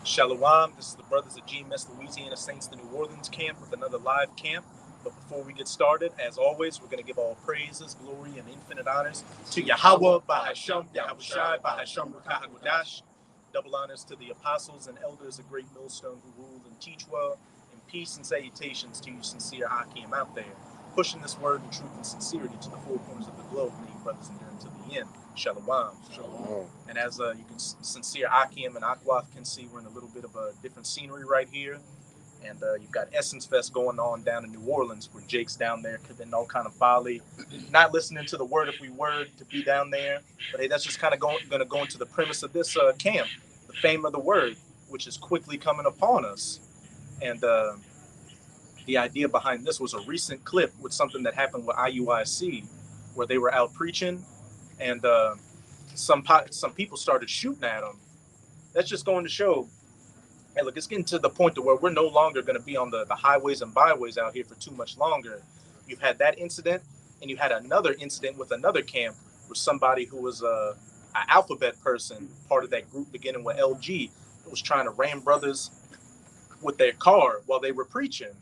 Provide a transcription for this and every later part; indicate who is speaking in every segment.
Speaker 1: Shalom, this is the brothers of GmsLouisianaSaints, the New Orleans camp, with another live camp. But before we get started, as always, we're going to give all praises, glory, and infinite honors to Yahweh, Bahasham, Yahushai, Bahasham, Rukahagudash. Double honors to the apostles and elders of Great Millstone who rule and teach well, and peace and salutations to you sincere Hakim out there, pushing this word in truth and sincerity to the four corners of the globe, may you brothers endure to the end. Shalom.
Speaker 2: Shalom.
Speaker 1: And as you can, sincere Akim and Akwath can see, we're in a little bit of a different scenery right here. And you've got Essence Fest going on down in New Orleans, where Jake's down there committing all kind of folly, not listening to the word if we were to be down there. But hey, that's just kind of going to go into the premise of this camp, the fame of the word, which is quickly coming upon us. And the idea behind this was a recent clip with something that happened with IUIC, where they were out preaching, and some people started shooting at them. That's just going to show, hey, look, it's getting to the point to where we're no longer going to be on the highways and byways out here for too much longer. You've had that incident, and you had another incident with another camp where somebody who was an alphabet person, part of that group beginning with LG, was trying to ram brothers with their car while they were preaching.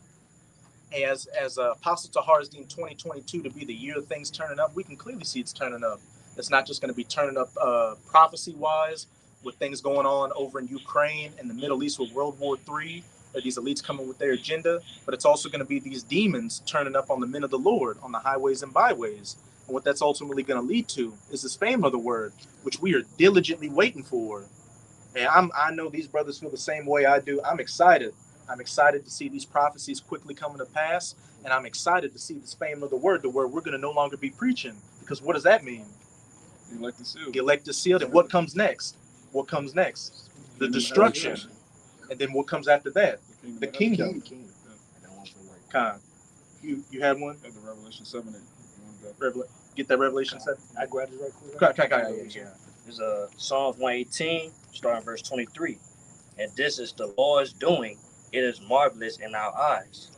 Speaker 1: As Apostle Tahar's deemed 2022 to be the year of things turning up, we can clearly see it's turning up. It's not just going to be turning up prophecy-wise with things going on over in Ukraine and the Middle East with World War III, or these elites coming with their agenda, but it's also going to be these demons turning up on the men of the Lord on the highways and byways. And what that's ultimately going to lead to is this fame of the word, which we are diligently waiting for. And I know these brothers feel the same way I do. I'm excited. I'm excited to see these prophecies quickly coming to pass, and I'm excited to see this fame of the word, to where we're going to no longer be preaching. Because what does that mean?
Speaker 2: Elected sealed.
Speaker 1: Elected sealed, and what comes next? What comes next? The destruction. And then what comes after that? The kingdom. Khan, you had one?
Speaker 2: The Revelation 7.
Speaker 1: Get that Revelation 7.
Speaker 3: I grabbed it right quick.
Speaker 1: Yeah.
Speaker 3: There's Psalms 118, starting verse 23. And this is the Lord's doing. It is marvelous in our eyes.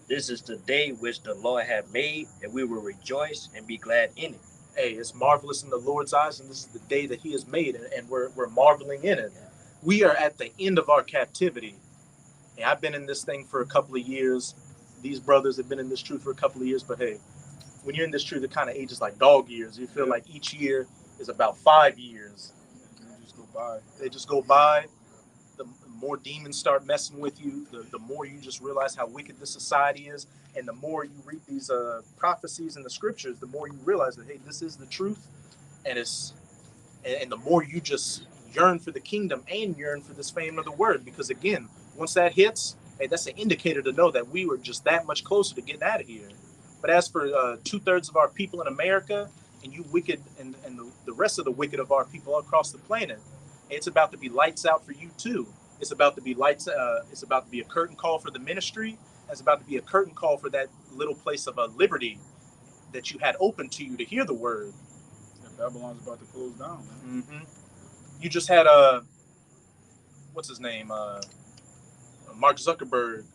Speaker 3: This is the day which the Lord hath made, and we will rejoice and be glad in it.
Speaker 1: Hey, it's marvelous in the Lord's eyes, and this is the day that he has made, and we're marveling in it. We are at the end of our captivity. Hey, I've been in this thing for a couple of years. These brothers have been in this truth for a couple of years, but hey, when you're in this truth, it kind of ages like dog years. You feel like each year is about 5 years.
Speaker 2: They just go by.
Speaker 1: They just go by. The more demons start messing with you, the more you just realize how wicked this society is. And the more you read these prophecies in the scriptures, the more you realize that, hey, this is the truth. And the more you just yearn for the kingdom and yearn for this fame of the word. Because again, once that hits, hey, that's an indicator to know that we were just that much closer to getting out of here. But as for 2/3 of our people in America, and you wicked, and the rest of the wicked of our people across the planet, it's about to be lights out for you too. It's about to be lights. It's about to be a curtain call for the ministry. It's about to be a curtain call for that little place of liberty that you had open to you to hear the word.
Speaker 2: And Babylon's about to close down, man.
Speaker 1: Mm-hmm. You just had what's his name? Mark Zuckerberg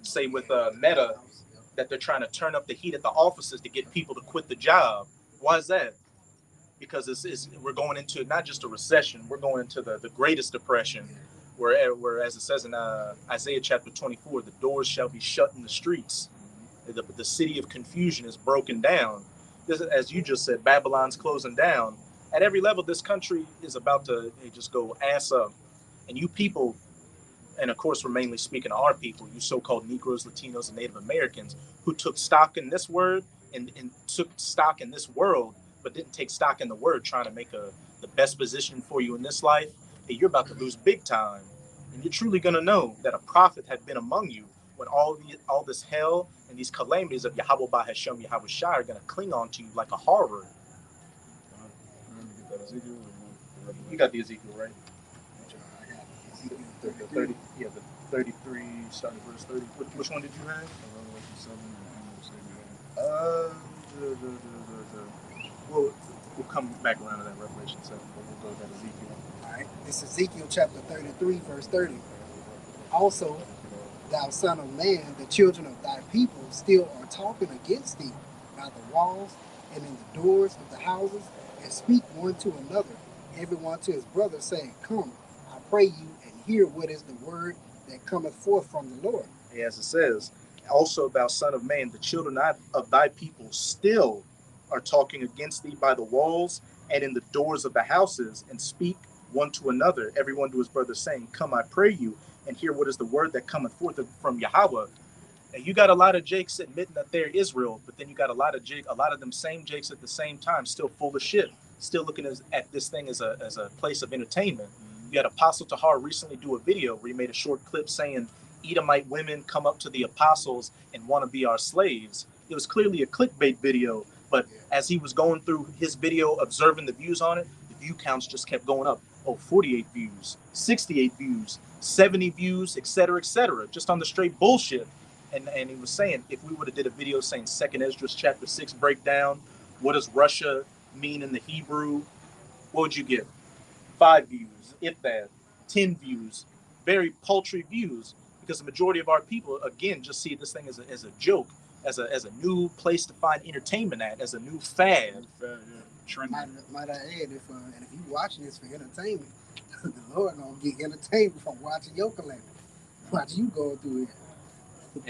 Speaker 1: say with Meta that they're trying to turn up the heat at the offices to get people to quit the job. Why is that? Because we're going into not just a recession, we're going into the greatest depression, where as it says in Isaiah chapter 24, the doors shall be shut in the streets. The city of confusion is broken down. This, as you just said, Babylon's closing down. At every level, this country is about to just go ass up. And you people, and of course we're mainly speaking to our people, you so-called Negroes, Latinos, and Native Americans, who took stock in this word and took stock in this world, but didn't take stock in the word, trying to make the best position for you in this life, hey, you're about to lose big time. And you're truly going to know that a prophet had been among you when all this hell and these calamities of Yahweh Bahasham Yahushai are going to cling on to you like a horror. You got the Ezekiel, right? The 30, yeah, the 33, starting verse 30. Which one did you have? We'll come back around to that Revelation 7, but we'll go to that Ezekiel.
Speaker 4: All right. This is Ezekiel chapter 33, verse 30. Also, thou son of man, the children of thy people still are talking against thee by the walls and in the doors of the houses, and speak one to another, everyone to his brother, saying, Come, I pray you, and hear what is the word that cometh forth from the Lord.
Speaker 1: As it says, also thou son of man, the children of thy people still are talking against thee by the walls and in the doors of the houses, and speak one to another, everyone to his brother, saying, Come, I pray you, and hear what is the word that cometh forth from Yahweh. And you got a lot of Jakes admitting that they're Israel, but then you got a lot of them same Jakes at the same time still full of shit, still looking at this thing as a place of entertainment. You had Apostle Tahar recently do a video where he made a short clip saying Edomite women come up to the apostles and want to be our slaves. It was clearly a clickbait video, but as he was going through his video, observing the views on it, the view counts just kept going up. Oh, 48 views, 68 views, 70 views, etc., just on the straight bullshit. And he was saying, if we would have did a video saying 2nd Esdras chapter 6 breakdown, what does Russia mean in the Hebrew, what would you get? 5 views, if that, 10 views, very paltry views, because the majority of our people, again, just see this thing as a joke, as a new place to find entertainment at, as a new fad.
Speaker 4: Might I add, if you watching this for entertainment, the Lord gonna get entertainment from watching your calamity, watching you going through it.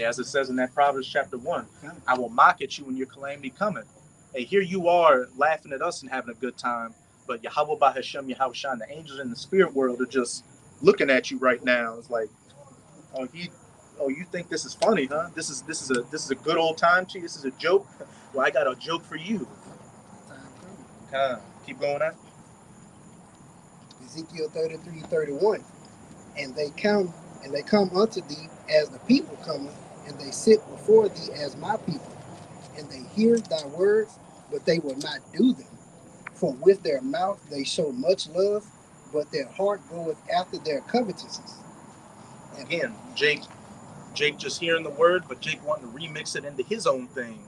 Speaker 1: As it says in that Proverbs chapter 1, I will mock at you when your calamity cometh. Hey, here you are laughing at us and having a good time, but Yahweh Bahashem Yahushua, the angels in the spirit world are just looking at you right now. It's like, you think this is funny, huh? This is a good old time to you. This is a joke. Well, I got a joke for you. Keep going on.
Speaker 4: Ezekiel 33:31, and they come unto thee as the people cometh, and they sit before thee as my people, and they hear thy words, but they will not do them. For with their mouth they show much love, but their heart goeth after their covetousness.
Speaker 1: Again, Jake just hearing the word, but Jake wanting to remix it into his own thing.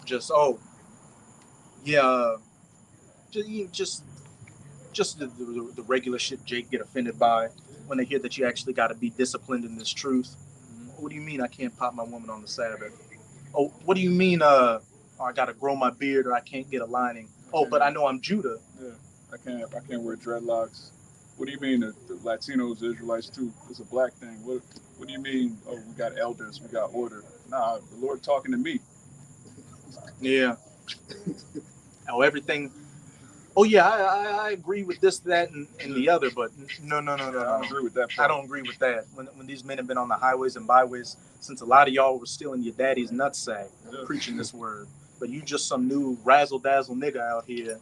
Speaker 1: Just the regular shit Jake get offended by when they hear that you actually got to be disciplined in this truth. What do you mean I can't pop my woman on the Sabbath? Oh, what do you mean I got to grow my beard or I can't get a lining? Oh, but I know I'm Judah.
Speaker 2: Yeah, I can't wear dreadlocks. What do you mean the Latinos, the Israelites too? It's a black thing. What do you mean? Oh, we got elders, we got order. Nah, the Lord talking to me.
Speaker 1: Yeah. Everything. Oh yeah, I agree with this, that, and the other, but no.
Speaker 2: I don't agree with that part.
Speaker 1: I don't agree with that. When these men have been on the highways and byways, since a lot of y'all were still in your daddy's nutsack preaching this word, but you just some new razzle-dazzle nigga out here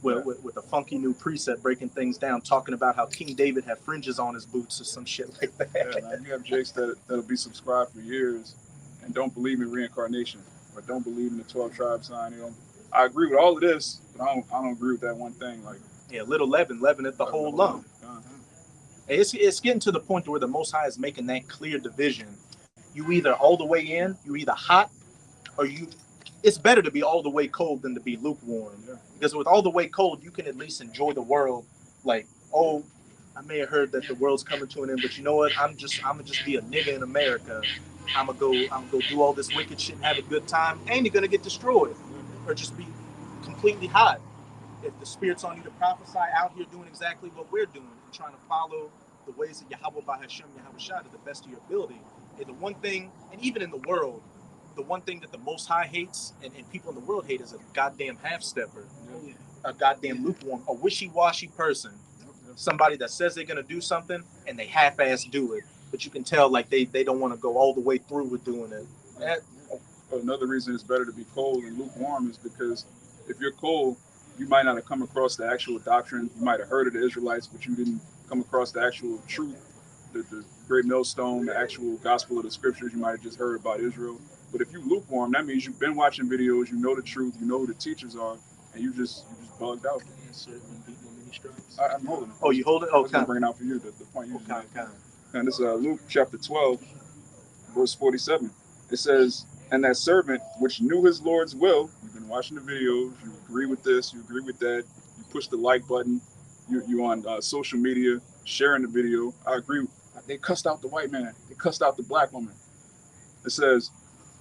Speaker 1: with a funky new preset breaking things down, talking about how King David had fringes on his boots or some shit like that.
Speaker 2: Yeah, man, you have Jakes that'll be subscribed for years and don't believe in reincarnation or don't believe in the 12 tribe sign. I agree with all of this, but I don't agree with that one thing. Like,
Speaker 1: little leaveneth the whole lump. It's getting to the point where the Most High is making that clear division. You either all the way in, you either hot, or you. It's better to be all the way cold than to be lukewarm. Yeah. Because with all the way cold, you can at least enjoy the world. Like, oh, I may have heard that the world's coming to an end, but you know what? I'm gonna just be a nigga in America. I'm gonna go do all this wicked shit and have a good time, and you're gonna get destroyed. Or just be completely hot. If the Spirit's on you to prophesy out here doing exactly what we're doing and trying to follow the ways of Yahweh Bahashem Yahushua to the best of your ability. And the one thing, and even in the world, the one thing that the Most High hates and people in the world hate is a goddamn half-stepper, a goddamn lukewarm, a wishy-washy person. Somebody that says they're going to do something and they half-ass do it. But you can tell like they don't want to go all the way through with doing it.
Speaker 2: Another reason it's better to be cold and lukewarm is because if you're cold, you might not have come across the actual doctrine. You might have heard of the Israelites, but you didn't come across the actual truth, the great millstone, the actual gospel of the scriptures. You might have just heard about Israel. But if you lukewarm, that means you've been watching videos, you know the truth, you know who the teachers are, and you just bugged out. I'm holding it.
Speaker 1: Oh, you hold it?
Speaker 2: Oh, I'm bringing out for you the point you just made. And this is Luke chapter 12, verse 47. It says, and that servant which knew his Lord's will, you've been watching the videos, you agree with this, you agree with that, you push the like button, you on social media, sharing the video. I agree. They cussed out the white man. They cussed out the black woman. It says,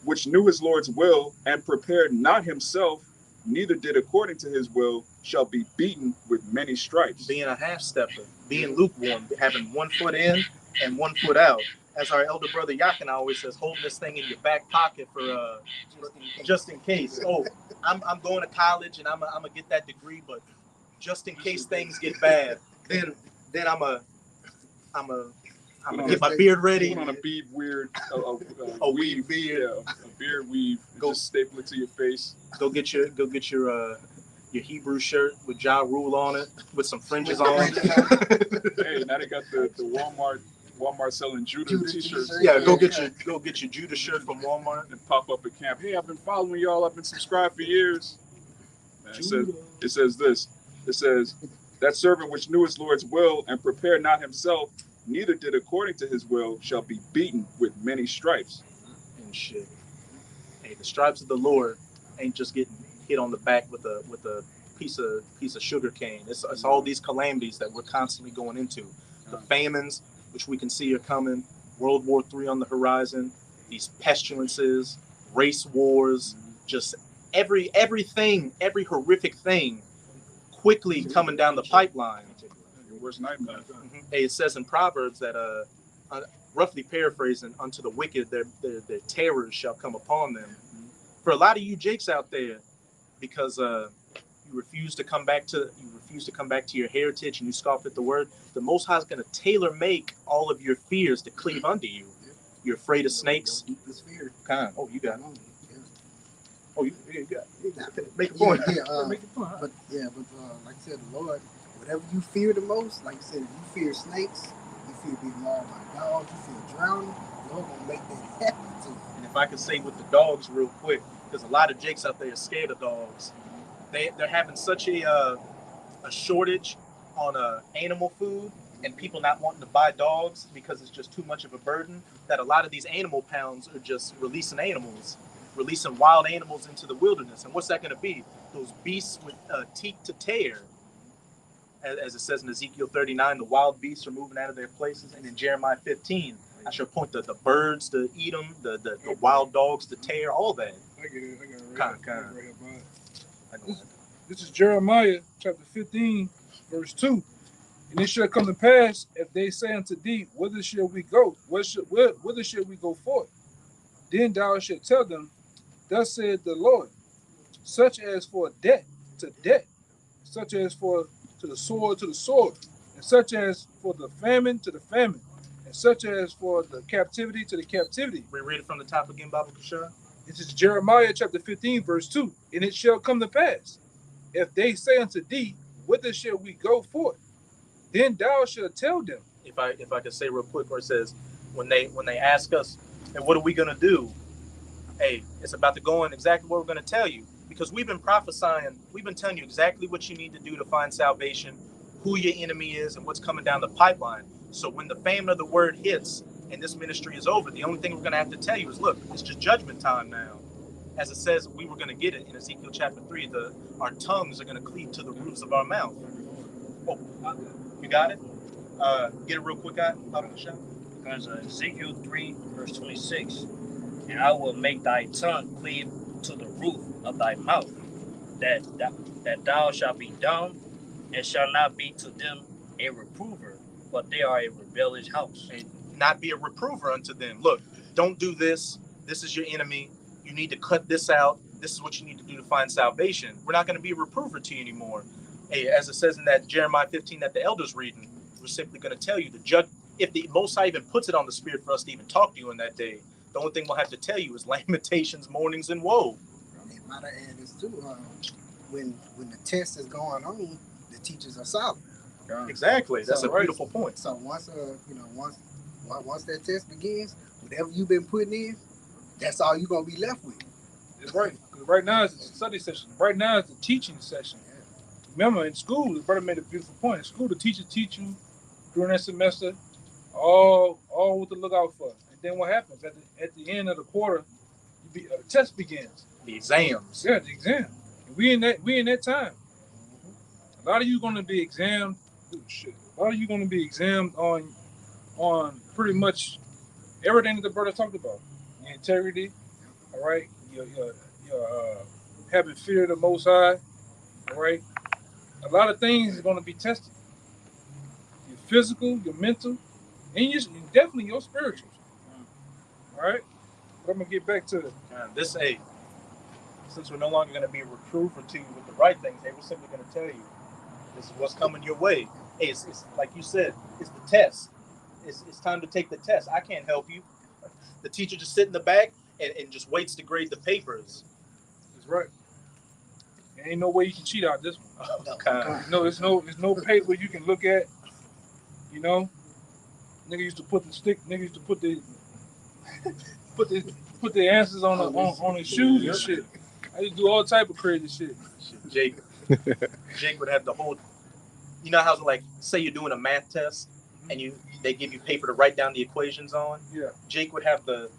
Speaker 2: which knew his Lord's will and prepared not himself, neither did according to his will, shall be beaten with many stripes.
Speaker 1: Being a half stepper, being lukewarm, having 1 foot in and 1 foot out. As our elder brother Yakin always says, holding this thing in your back pocket for just in case. Oh, I'm going to college and I'm gonna get that degree, but just in case things get bad, then I'm gonna get my beard ready.
Speaker 2: Put on a bead weird,
Speaker 1: a weave beard,
Speaker 2: yeah, a beard weave.
Speaker 1: Go
Speaker 2: just staple it to your face.
Speaker 1: Go get your Hebrew shirt with Ja Rule on it with some fringes on.
Speaker 2: Hey, now they got the Walmart selling Judah t-shirts.
Speaker 1: Yeah, go get your Judah shirt from Walmart
Speaker 2: and pop up at camp. Hey, I've been following y'all. I've been subscribed for years. It says this. It says, that servant which knew his Lord's will and prepared not himself, neither did according to his will, shall be beaten with many stripes.
Speaker 1: And shit. Hey, the stripes of the Lord ain't just getting hit on the back with a piece of sugar cane. It's all these calamities that we're constantly going into. The famines, which we can see are coming, World War III on the horizon, these pestilences, race wars, just every horrific thing quickly coming down the pipeline.
Speaker 2: Your worst nightmare.
Speaker 1: Hey, it says in Proverbs that roughly paraphrasing, unto the wicked their terrors shall come upon them. For a lot of you Jakes out there, because you refuse to come back to your heritage and you scoff at the word, the Most High is going to tailor make all of your fears to cleave unto you. You're afraid of snakes. Oh, you got it. Oh, you got it. Make a point.
Speaker 4: Make a point. But like I said, the Lord, whatever you fear the most, like I said, if you fear snakes, you fear being mauled by dogs, you fear drowning, the Lord gonna make that happen to you.
Speaker 1: And if I could say with the dogs real quick, because a lot of Jakes out there are scared of dogs. They're having such a shortage on animal food and people not wanting to buy dogs because it's just too much of a burden, that a lot of these animal pounds are just releasing wild animals into the wilderness. And what's that going to be? Those beasts with teeth to tear. As it says in Ezekiel 39, the wild beasts are moving out of their places. And in Jeremiah 15, I shall point the birds to eat them, the wild dogs to tear, all that.
Speaker 5: I get it.
Speaker 1: Kind.
Speaker 5: This is Jeremiah chapter 15, verse 2. And it shall come to pass, if they say unto thee, whither shall we go? Whither shall we go forth? Then thou shalt tell them, thus saith the Lord, such as for debt to debt, such as for to the sword, and such as for the famine to the famine, and such as for the captivity to the captivity.
Speaker 1: We read it from the top again, Baba Kushar.
Speaker 5: This is Jeremiah chapter 15, verse 2. And it shall come to pass, if they say unto thee, whither shall we go forth? Then thou shalt tell them.
Speaker 1: If I could say real quick, where it says, when they ask us, and what are we gonna do? Hey, it's about to go in exactly what we're gonna tell you. Because we've been prophesying, we've been telling you exactly what you need to do to find salvation, who your enemy is, and what's coming down the pipeline. So when the famine of the word hits and this ministry is over, the only thing we're going to have to tell you is, look, it's just judgment time now. As it says, we were going to get it in Ezekiel chapter 3, our tongues are going to cleave to the roofs of our mouth. Oh, you got it? Get it real quick, Papa Michelle.
Speaker 3: Because Ezekiel 3, verse 26, and I will make thy tongue cleave to the roof of thy mouth, that thou shalt be dumb, and shall not be to them a reprover, but they are a rebellious house.
Speaker 1: And not be a reprover unto them. Look, don't do this. This is your enemy. You need to cut this out. This is what you need to do to find salvation. We're not going to be a reprover to you anymore. Hey, as it says in that Jeremiah 15 that the elders reading, we're simply going to tell you, the judge, if the Most High even puts it on the spirit for us to even talk to you in that day, the only thing we'll have to tell you is lamentations, mournings, and woe.
Speaker 4: They might have added this too. When the test is going on, the teachers are solid.
Speaker 1: Exactly. That's
Speaker 4: So,
Speaker 1: a beautiful point.
Speaker 4: So once that test begins, whatever you've been putting in, that's all you're gonna be left with.
Speaker 5: It's right. Right now it's a study session. Right now it's a teaching session. Remember, in school, the brother made a beautiful point. In school, the teacher teach you during that semester all what to look out for. And then what happens at the end of the quarter, the test begins.
Speaker 1: The exams.
Speaker 5: Yeah, the exam. And we in that time. A lot of you gonna be examined. A lot of you gonna be examined on pretty much everything that the brother talked about. Your integrity, all right. Your having fear of the Most High, all right. a lot of things are going to be tested. Your physical, your mental, and definitely your spirituals. All right? But I'm going to get back to
Speaker 1: since we're no longer going to be reproving to you with the right things, we're simply going to tell you this is what's coming your way. Hey, it's like you said, it's the test. It's time to take the test. I can't help you. The teacher just sit in the back and just waits to grade the papers.
Speaker 5: That's right. There ain't no way you can cheat out this one.
Speaker 1: Okay.
Speaker 5: No, there's no paper you can look at. You know, nigga used to put the answers on his shoes and shit. I used to do all type of crazy shit.
Speaker 1: Jake would have the whole. You know how like say you're doing a math test and they give you paper to write down the equations on.
Speaker 5: Yeah.
Speaker 1: Jake would have the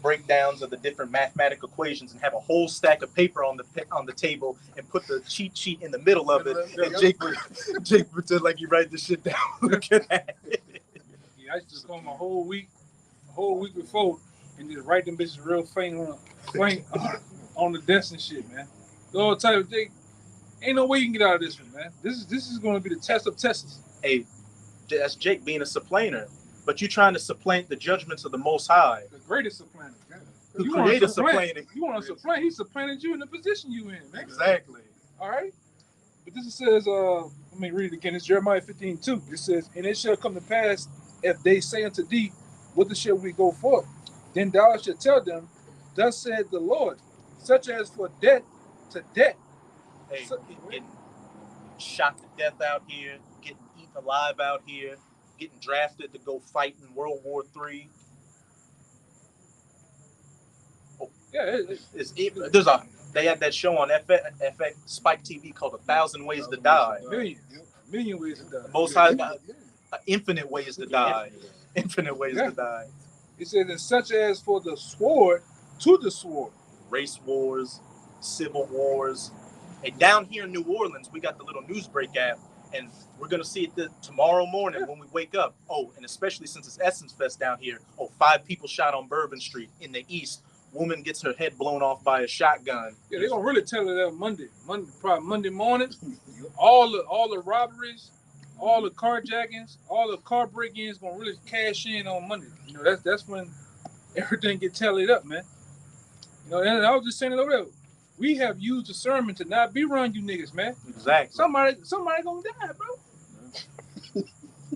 Speaker 1: breakdowns of the different mathematical equations and have a whole stack of paper on the table and put the cheat sheet in the middle of it. And Jake would pretend like you write this shit down. Look at that.
Speaker 5: Yeah, I used to come a whole week before and just write them bitches real faint on the desk and shit, man. The whole type of thing. Ain't no way you can get out of this one, man. This is going to be the test of tests.
Speaker 1: Hey, that's Jake being a supplanter, but you trying to supplant the judgments of the Most High,
Speaker 5: the greatest supplanter.
Speaker 1: Who created supplanting?
Speaker 5: You want to supplant? He supplanted you in the position you in, man.
Speaker 1: Exactly.
Speaker 5: All right. But this says, let me read it again. It's Jeremiah 15:2. It says, "And it shall come to pass if they say unto thee, whither shall we go forth? Then thou shalt tell them, thus said the Lord, such as for debt to debt."
Speaker 1: Hey, getting shot to death out here, getting eaten alive out here, getting drafted to go fight in World War III. Oh,
Speaker 5: yeah,
Speaker 1: they had that show on FX Spike TV called 1,000 Ways to Die.
Speaker 5: Million ways to die.
Speaker 1: Most High got infinite ways to die. Infinite ways to die.
Speaker 5: It says, "and such as for the sword to the sword."
Speaker 1: Race wars, civil wars. And down here in New Orleans, we got the little Newsbreak app, and we're going to see it tomorrow morning when we wake up. Oh, and especially since it's Essence Fest down here. Oh, 5 people shot on Bourbon Street in the east. Woman gets her head blown off by a shotgun.
Speaker 5: Yeah, they're going to really tell it that probably Monday morning. All the robberies, all the carjackings, all the car break-ins going to really cash in on Monday. You know, that's when everything get tallied up, man. You know, and I was just saying it over there. We have used the sermon to not be around you niggas, man.
Speaker 1: Exactly.
Speaker 5: Somebody gonna die, bro.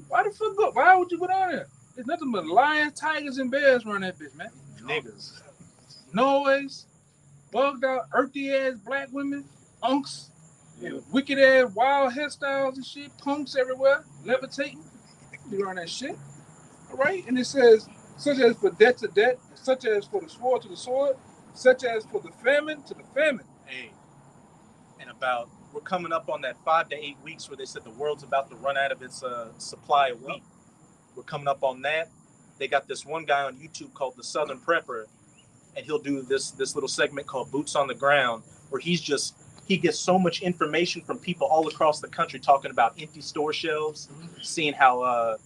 Speaker 5: Why the fuck go? Why would you go down there? There's nothing but lions, tigers, and bears around that bitch, man.
Speaker 1: Niggas.
Speaker 5: Noise, bugged out, earthy ass black women, unks, wicked ass wild hairstyles and shit, punks everywhere, levitating. Be around that shit. All right? And it says, such as for debt to debt, such as for the sword to the sword, such as for the famine to the famine.
Speaker 1: Hey, and we're coming up on that 5 to 8 weeks where they said the world's about to run out of its supply of wheat. We're coming up on that. They got this one guy on YouTube called the Southern Prepper, and he'll do this little segment called Boots on the Ground, where he gets so much information from people all across the country talking about empty store shelves, seeing how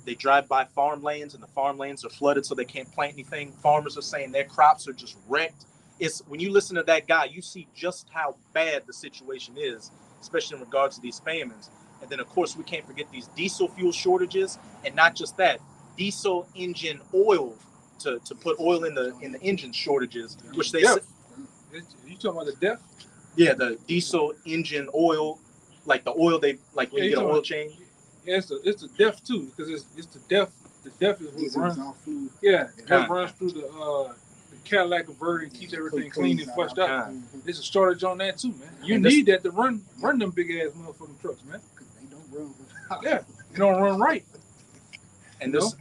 Speaker 1: they drive by farmlands and the farmlands are flooded so they can't plant anything. Farmers are saying their crops are just wrecked. It's when you listen to that guy, you see just how bad the situation is, especially in regards to these famines. And then, of course, we can't forget these diesel fuel shortages, and not just that, diesel engine oil to put oil in the engine shortages, which they said.
Speaker 5: You talking about the death?
Speaker 1: Yeah, the diesel engine oil, like the oil they like when you get an oil change.
Speaker 5: Yeah, it's the death too, because it's the death. The death is what runs. Yeah, that runs through the Cadillac converter and keeps everything clean and flushed out. There's a shortage on that too, man. You need that to run them big ass motherfucking trucks, man.
Speaker 4: They don't run.
Speaker 5: Yeah, they don't run right.
Speaker 1: And this,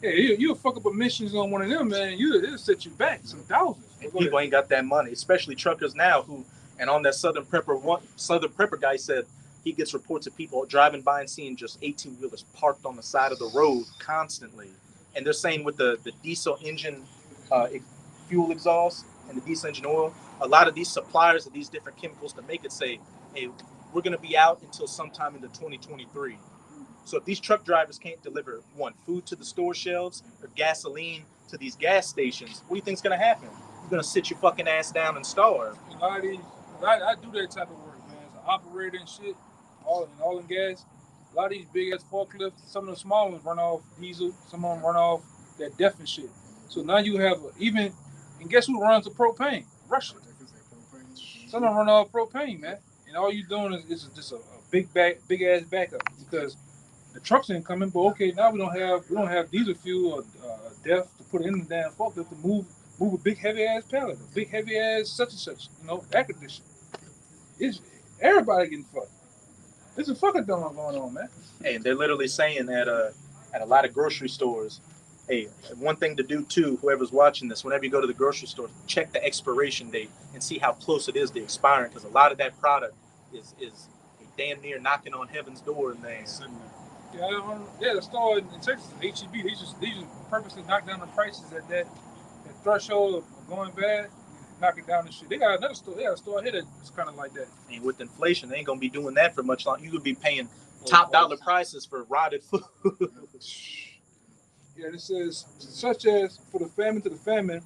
Speaker 5: yeah, you'll fuck up emissions on one of them, man. It'll set you back some thousands.
Speaker 1: And people ain't got that money, especially truckers now. And on that Southern Prepper guy said he gets reports of people driving by and seeing just 18-wheelers parked on the side of the road constantly. And they're saying with the diesel engine fuel exhaust and the diesel engine oil, a lot of these suppliers of these different chemicals to make it say, hey, we're going to be out until sometime into 2023. So if these truck drivers can't deliver, food to the store shelves or gasoline to these gas stations, what do you think's going to happen? You're going to sit your fucking ass down and starve.
Speaker 5: I do that type of work, man. operator and shit, all in gas. A lot of these big ass forklifts, some of the small ones run off diesel, some of them run off that DEF and shit. So now you have and guess who runs the propane? Russia. Some of them run off propane, man. And all you doing is just a big ass backup because the trucks ain't coming. But okay, now we don't have diesel fuel or DEF to put in the damn forklift to move a big heavy ass pallet, a big heavy ass such and such, air conditioning. It's everybody getting fucked. There's a fucking going on, man.
Speaker 1: Hey, they're literally saying at a lot of grocery stores, hey, one thing to do too, whoever's watching this, whenever you go to the grocery store, check the expiration date and see how close it is to expiring, because a lot of that product is damn near knocking on heaven's door and things.
Speaker 5: Yeah, the store in Texas, HEB, they just purposely knock down the prices at that threshold of going bad, knocking down the shit. They got another store. They got a store here that's kind of like that.
Speaker 1: And with inflation, they ain't gonna be doing that for much longer. You could be paying top dollar prices for rotted food.
Speaker 5: Yeah, it says such as for the famine to the famine,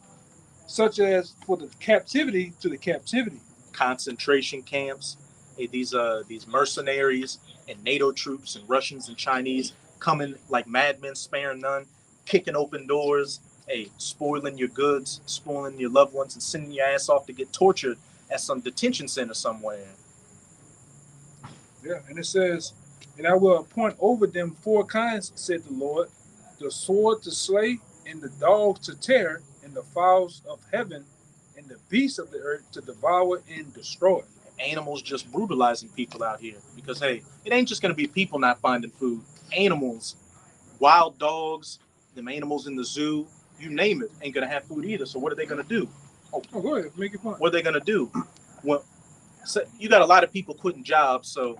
Speaker 5: such as for the captivity to the captivity.
Speaker 1: Concentration camps. Hey, these mercenaries and NATO troops and Russians and Chinese coming like madmen, sparing none, kicking open doors, hey, spoiling your goods, spoiling your loved ones, and sending your ass off to get tortured at some detention center somewhere.
Speaker 5: Yeah, and it says, and I will appoint over them 4 kinds, said the Lord, the sword to slay, and the dog to tear, and the fowls of heaven, and the beasts of the earth to devour and destroy.
Speaker 1: Animals just brutalizing people out here because, hey, it ain't just going to be people not finding food. Animals, wild dogs, them animals in the zoo, you name it, ain't going to have food either. So what are they going to do?
Speaker 5: Oh, go ahead, make your point.
Speaker 1: What are they going to do? Well, so you got a lot of people quitting jobs. So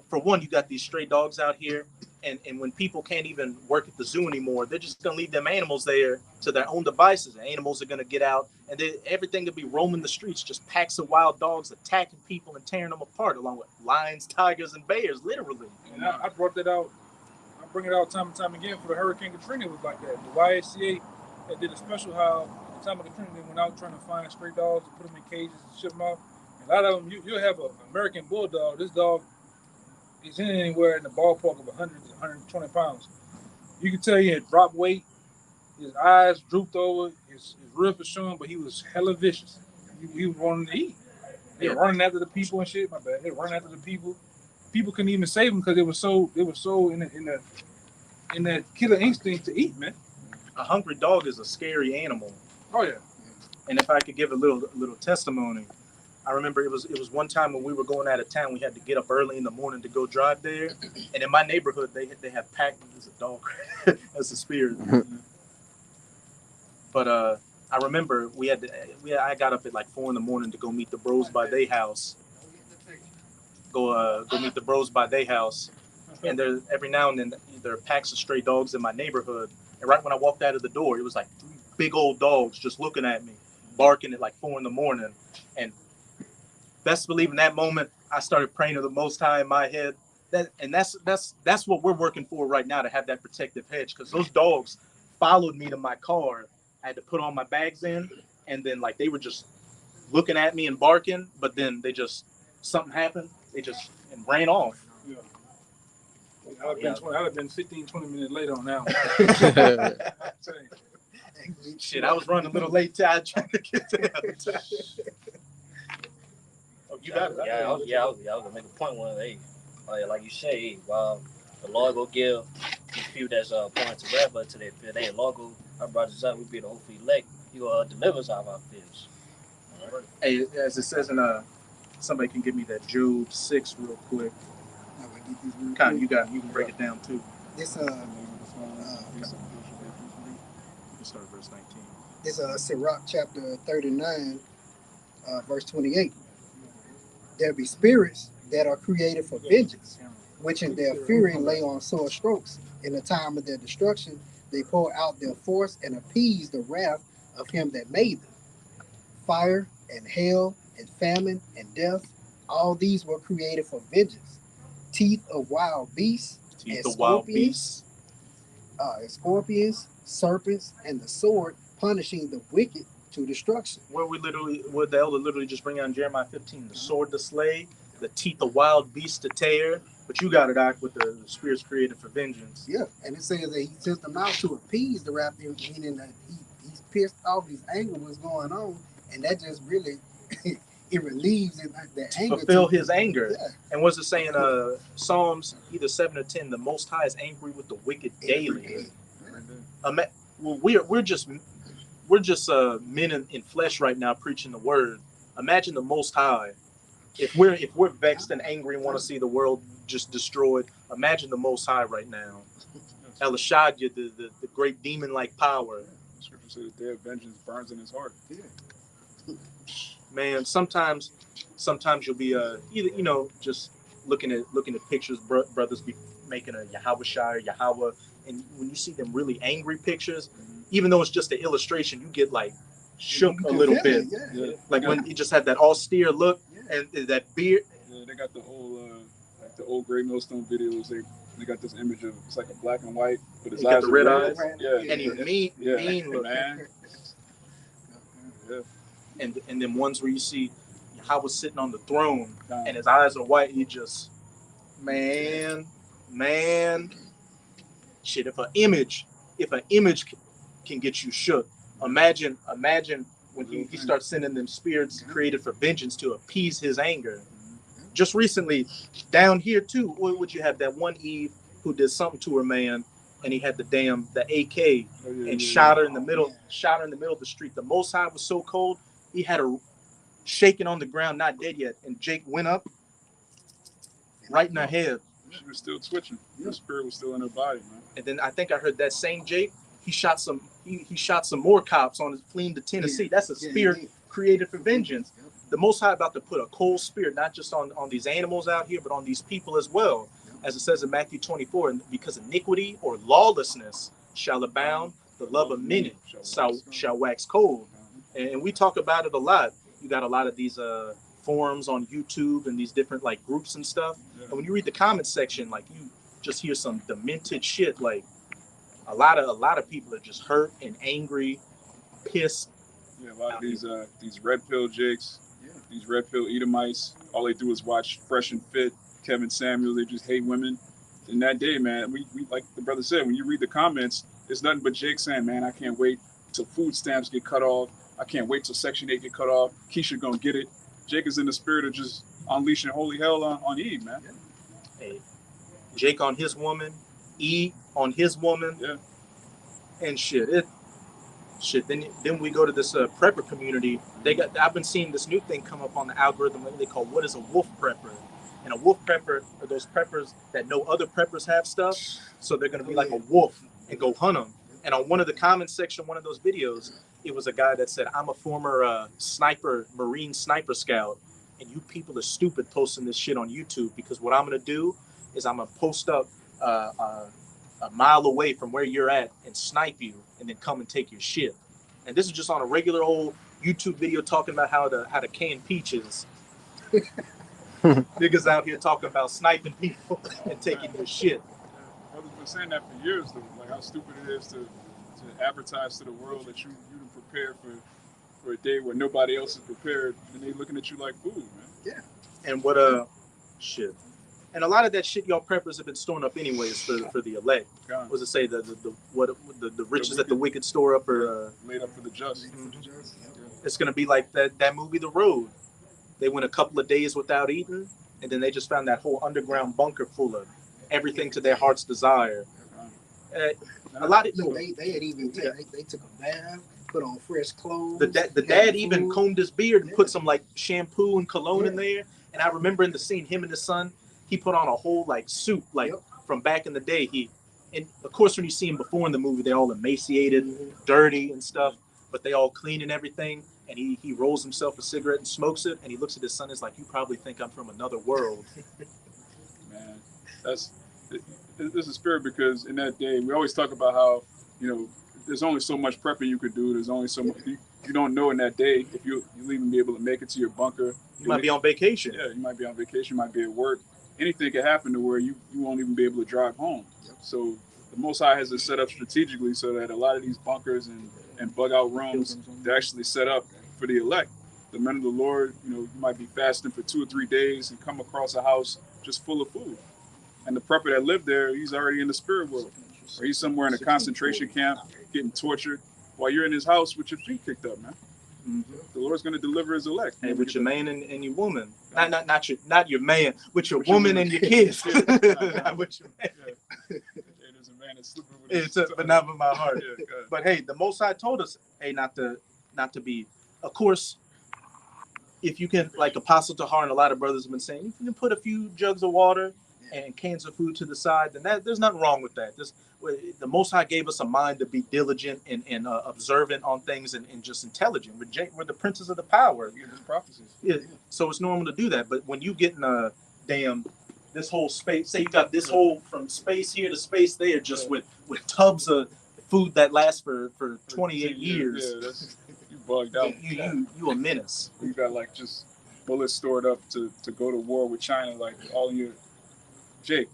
Speaker 1: for one, you got these stray dogs out here. And when people can't even work at the zoo anymore, they're just going to leave them animals there to their own devices. The animals are going to get out, and everything will be roaming the streets, just packs of wild dogs attacking people and tearing them apart, along with lions, tigers, and bears, literally.
Speaker 5: And I brought that out. I bring it out time and time again for the Hurricane Katrina. It was like that. The YACA that did a special how at the time of Katrina they went out trying to find stray dogs and put them in cages and ship them out. And a lot of them, you'll have an American bulldog. This dog is in anywhere in the ballpark of 100 to 120 pounds. You can tell he had dropped weight. His eyes drooped over. His ribs were showing, but he was hella vicious. He was wanting to eat. They were running after the people and shit. My bad. They were running after the people. People couldn't even save them because they were so in that killer instinct to eat, man.
Speaker 1: A hungry dog is a scary animal.
Speaker 5: Oh yeah.
Speaker 1: And if I could give a little testimony, I remember it was one time when we were going out of town. We had to get up early in the morning to go drive there, and in my neighborhood they have packed. There's a dog. That's a spirit. But I remember I got up at like 4 a.m. to go meet the bros by their house. Go meet the bros by their house, and there every now and then there are packs of stray dogs in my neighborhood. And right when I walked out of the door, it was like 3 big old dogs just looking at me, barking at like 4 a.m. And best believe in that moment, I started praying to the Most High in my head. That's what we're working for right now, to have that protective hedge, because those dogs followed me to my car. I had to put all my bags in, and then like they were just looking at me and barking, but then something happened. They just ran off.
Speaker 5: Yeah. I'd have been 15, 20 minutes late on that one.
Speaker 1: Shit, I was running a little late trying to get there. Oh, you got it.
Speaker 3: I was gonna make a point one day. Like you say, the Lord will give these few that's pointing to rap, but to their fear, they Lord go, our brothers up, we be the hopefully elect. You deliver us out of our fears.
Speaker 1: All right. Hey, as it says in somebody can give me that Job 6 real quick. You can break it down too.
Speaker 4: This
Speaker 1: You can start verse 19.
Speaker 4: This Sirach chapter 39, verse 28. There be spirits that are created for vengeance, which in their fury lay on sore strokes. In the time of their destruction, they pour out their force and appease the wrath of him that made them. Fire and hail and famine and death, all these were created for vengeance. Teeth of wild beasts, scorpions, serpents, and the sword, punishing the wicked to destruction.
Speaker 1: Where the elder literally just bring out in Jeremiah 15, the sword to slay, the teeth of wild beasts to tear. But you got it, Doc, with the spirits created for vengeance.
Speaker 4: Yeah, and it says that he sent them out to appease the wrath, meaning that he's pissed off, he's angry what's going on, and that just really it relieves the anger.
Speaker 1: Fulfill his anger.
Speaker 4: Yeah.
Speaker 1: And what's it saying? Psalms either 7 or 10. The Most High is angry with the wicked daily. Well, we're just men in flesh right now preaching the word. Imagine the Most High. If we're vexed and angry and want to see the world just destroyed, imagine the Most High right now. El Shaddai, the great demon-like power.
Speaker 2: The scripture says the day of vengeance burns in his heart.
Speaker 4: Yeah.
Speaker 1: Man, sometimes you'll be either just looking at pictures, brothers be making a Yahweh Shai or Yahweh, and when you see them really angry pictures, even though it's just an illustration, you get like shook a little bit.
Speaker 2: Yeah.
Speaker 1: Like when he just had that austere look and that beard.
Speaker 2: Yeah, they got the old Gray Millstone videos. They got this image of it's like a black and white, but his
Speaker 1: He got
Speaker 2: eyes
Speaker 1: the
Speaker 2: are
Speaker 1: red
Speaker 2: red.
Speaker 1: eyes.
Speaker 2: Yeah,
Speaker 1: And he mean look.
Speaker 2: man. Yeah.
Speaker 1: And then ones where you see Yahweh sitting on the throne and his eyes are white, he just man. Shit, if an image can get you shook, imagine when he starts sending them spirits created for vengeance to appease his anger. Just recently, down here too, what would you have that one Eve who did something to her man, and he had the AK and shot her in the middle of the street. The Most High was so cold, he had her shaking on the ground, not dead yet, and Jake went up right in her head.
Speaker 2: She was still twitching. The spirit was still in her body, man.
Speaker 1: And then I think I heard that same Jake, he shot some more cops on his fleeing to Tennessee. That's a spirit created for vengeance. The Most High about to put a cold spirit not just on these animals out here, but on these people as well. As it says in Matthew 24, and because iniquity or lawlessness shall abound, the love of many shall wax cold. And we talk about it a lot. You got a lot of these forums on YouTube and these different like groups and stuff. And when you read the comment section, like you just hear some demented shit. Like a lot of people are just hurt and angry, pissed.
Speaker 2: Yeah, a lot of these red pill jakes, these red pill Edomites, all they do is watch Fresh and Fit, Kevin Samuels. They just hate women. In that day, man, we like the brother said, when you read the comments, it's nothing but Jake saying, man, I can't wait till food stamps get cut off. I can't wait till Section 8 get cut off. Keisha gonna get it. Jake is in the spirit of just unleashing holy hell on Eve, man.
Speaker 1: Hey, Jake on his woman, E on his woman, and shit. Then we go to this prepper community. I've been seeing this new thing come up on the algorithm they call what is a wolf prepper. And a wolf prepper are those preppers that know other preppers have stuff, so they're gonna be like a wolf and go hunt them. And on one of the comments section, one of those videos, it was a guy that said, "I'm a former Marine sniper scout, and you people are stupid posting this shit on YouTube because what I'm gonna do is I'm gonna post up a mile away from where you're at and snipe you, and then come and take your shit." And this is just on a regular old YouTube video talking about how to can peaches. Niggas out here talking about sniping people and taking your shit.
Speaker 2: Brothers been saying that for years, though. Like how stupid it is to advertise to the world that you prepare for a day where nobody else is prepared, and they looking at you like food, man.
Speaker 4: Yeah.
Speaker 1: And what shit. And a lot of that shit y'all preppers have been storing up anyways for the elect.
Speaker 2: God.
Speaker 1: What does it say? The riches that the wicked store up are
Speaker 2: laid up for the just.
Speaker 1: It's gonna be like that movie The Road. They went a couple of days without eating, and then they just found that whole underground bunker full of everything to their heart's desire. A lot of
Speaker 4: they had even they took a bath, put on fresh clothes.
Speaker 1: The dad even combed his beard and put some like shampoo and cologne in there. And I remember in the scene, him and his son, he put on a whole like suit like from back in the day. And of course when you see him before in the movie, they're all emaciated, dirty and stuff, but they all clean and everything. And he rolls himself a cigarette and smokes it, and he looks at his son and is like, "You probably think I'm from another world."
Speaker 2: Man, this is a spirit, because in that day we always talk about how there's only so much prepping you could do. There's only so much you don't know in that day if you'll even be able to make it to your bunker.
Speaker 1: You might be on vacation.
Speaker 2: Yeah, you might be on vacation. You might be at work. Anything could happen to where you won't even be able to drive home. So the Most High has it set up strategically so that a lot of these bunkers and bug out rooms, they're actually set up for the elect. the men of the Lord, you might be fasting for 2 or 3 days and come across a house just full of food. And the prepper that lived there, he's already in the spirit world. Or he's somewhere in a concentration camp getting tortured while you're in his house with your feet kicked up, man.
Speaker 1: Mm-hmm.
Speaker 2: The Lord's going to deliver his elect.
Speaker 1: Hey, with your man and your woman. Not your man, with your woman and your kids.
Speaker 2: Yeah.
Speaker 1: Not with your man.
Speaker 2: Yeah, there's a man that's sleeping with his
Speaker 1: But not with my heart.
Speaker 2: Yeah, go ahead.
Speaker 1: But hey, the Most High told us, hey, not to be. Of course, if you can, like Apostle Tahar and a lot of brothers have been saying, if you can put a few jugs of water and cans of food to the side, then there's nothing wrong with that. The Most High gave us a mind to be diligent and observant on things and just intelligent. We're the princes of the power.
Speaker 2: Give us prophecies.
Speaker 1: Yeah, so it's normal to do that. But when you get in this whole space, say you got this whole from space here to space there, just with tubs of food that lasts for 28 years.
Speaker 2: Yeah, you bugged out.
Speaker 1: You a menace.
Speaker 2: You got like just bullets stored up to go to war with China, like all in your Jake.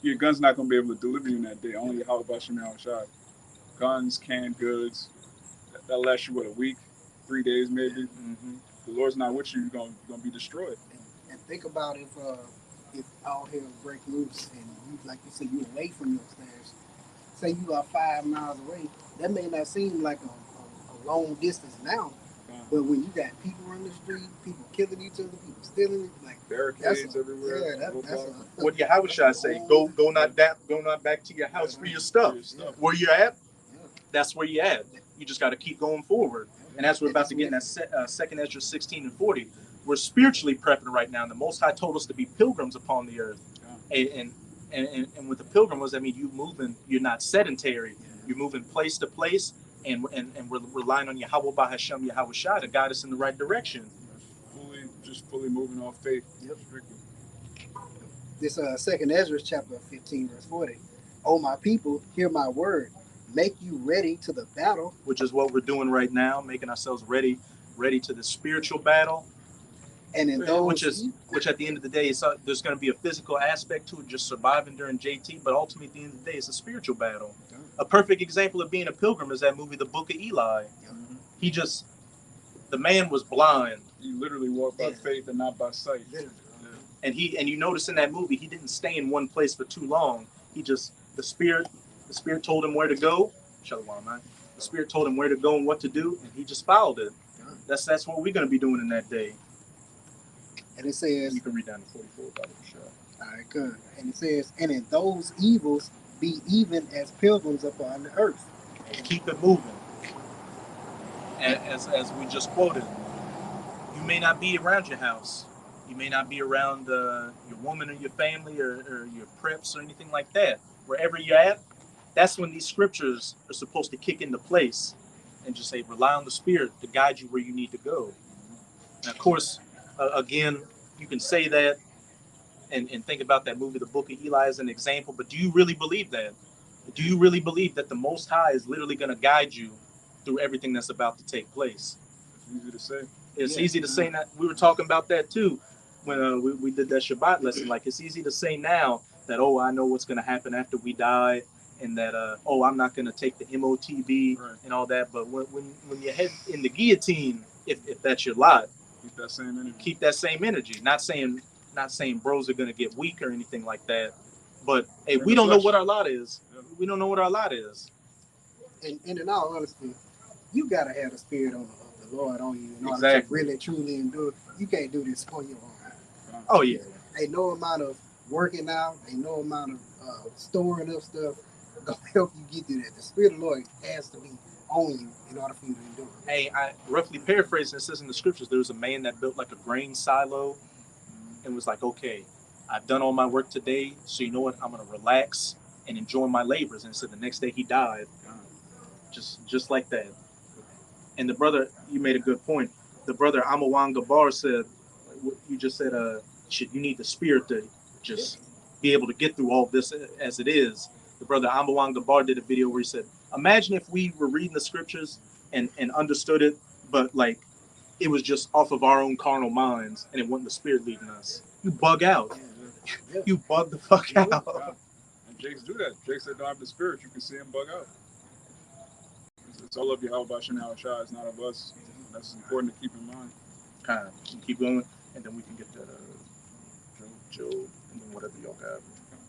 Speaker 2: Your gun's not gonna be able to deliver you in that day. Only how about you now, shot guns, canned goods. That lasts you a week, 3 days maybe.
Speaker 1: Mm-hmm.
Speaker 2: The Lord's not with you. You're gonna be destroyed.
Speaker 4: And think about if all hell break loose and you, like you said, you away from your stash. Say you are 5 miles away. That may not seem like a long distance now, but when you got people on the street, people killing each other, people stealing it, like
Speaker 2: barricades everywhere.
Speaker 4: Yeah,
Speaker 1: What Yahushua say? Go not back to your house for your stuff. Where you're at, that's where you're at. You just got to keep going forward. And as we're about to get in that second Ezra 16 and 40, we're spiritually prepping right now. And the Most High told us to be pilgrims upon the earth. And with the pilgrim, what does that mean? You're not sedentary. You're moving place to place, and we're relying on Yahweh Bahashem, Yahweh Shai to guide us in the right direction.
Speaker 2: Fully moving off faith.
Speaker 4: Yep. This second Ezra chapter 15 verse 40. Oh my people, hear my word. Make you ready to the battle.
Speaker 1: Which is what we're doing right now, making ourselves ready to the spiritual battle.
Speaker 4: And in those,
Speaker 1: which at the end of the day, there's going to be a physical aspect to it, just surviving during JT. But ultimately, at the end of the day, it's a spiritual battle. Yeah. A perfect example of being a pilgrim is that movie, The Book of Eli. Yeah. The man was blind.
Speaker 2: He literally walked by faith and not by sight. Yeah.
Speaker 1: And you notice in that movie, he didn't stay in one place for too long. The spirit told him where to go. Shalom, man. The spirit told him where to go and what to do, and he just followed it. Yeah. That's what we're going to be doing in that day.
Speaker 4: And it says,
Speaker 1: you can read down to 44 about it for sure.
Speaker 4: All right, good. And it says, and in those evils be even as pilgrims upon the earth.
Speaker 1: And keep it moving. As we just quoted, you may not be around your house. You may not be around your woman or your family or your preps or anything like that. Wherever you're at, that's when these scriptures are supposed to kick into place and just say, rely on the Spirit to guide you where you need to go. And of course, again, you can say that and think about that movie, The Book of Eli, as an example, but do you really believe that? Do you really believe that the Most High is literally going to guide you through everything that's about to take place?
Speaker 2: It's easy to say.
Speaker 1: It's easy to say that. We were talking about that too when we did that Shabbat lesson. Like, it's easy to say now that, I know what's going to happen after we die, and that, I'm not going to take the MOTB and all that. But when you head in the guillotine, if that's your lot, keep that same energy. Not saying bros are going to get weak or anything like that. But, hey, we don't know what our lot is. Yeah. We don't know what our lot is.
Speaker 4: And in all honesty, you got to have the Spirit of the Lord on you in order to really, truly endure. You can't do this on your own.
Speaker 1: Oh, yeah.
Speaker 4: Ain't no amount of working out, ain't no amount of storing up stuff going to help you get through that. The Spirit of the Lord has to be on you in order for you to endure.
Speaker 1: Hey, I roughly paraphrasing, it says in the scriptures, there was a man that built like a grain silo and was like, okay, I've done all my work today, so you know what? I'm going to relax and enjoy my labors. And so the next day he died, just like that. And the brother, you made a good point. The brother Amawan Gabar said, you just said, you need the Spirit to just be able to get through all this as it is. The brother Amawan Gabar did a video where he said, imagine if we were reading the scriptures and understood it, but like it was just off of our own carnal minds and it wasn't the Spirit leading us. You bug out. You bug the fuck out.
Speaker 2: Yeah. And Jakes do that. Jakes that don't have the Spirit, you can see him bug out. It's all of Yahweh Bashan Al Shai. It's not of us. That's important to keep in mind.
Speaker 1: Kind of. Keep going, and then we can get that Job, and then whatever y'all got.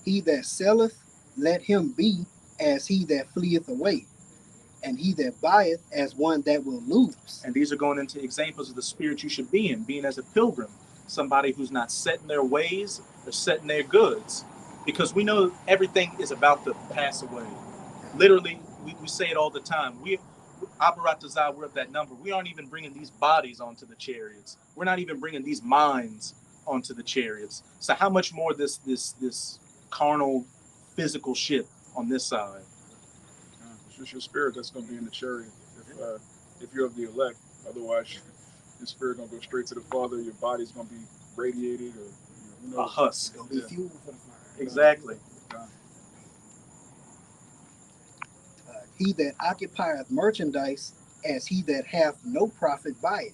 Speaker 4: He that selleth, let him be as he that fleeth away, and he that buyeth as one that will lose.
Speaker 1: And these are going into examples of the spirit you should be in, being as a pilgrim, somebody who's not set in their ways or set in their goods. Because we know everything is about to pass away. Literally, we say it all the time. We're of that number. We aren't even bringing these bodies onto the chariots. We're not even bringing these minds onto the chariots. So how much more this carnal, physical shit on this side?
Speaker 2: It's just your spirit that's going to be in the chariot if you're of the elect. Otherwise, your spirit going to go straight to the Father. Your body's going to be radiated or who knows?
Speaker 1: A husk.
Speaker 4: It'll be fuel for the fire.
Speaker 1: Exactly.
Speaker 4: He that occupieth merchandise as he that hath no profit by it,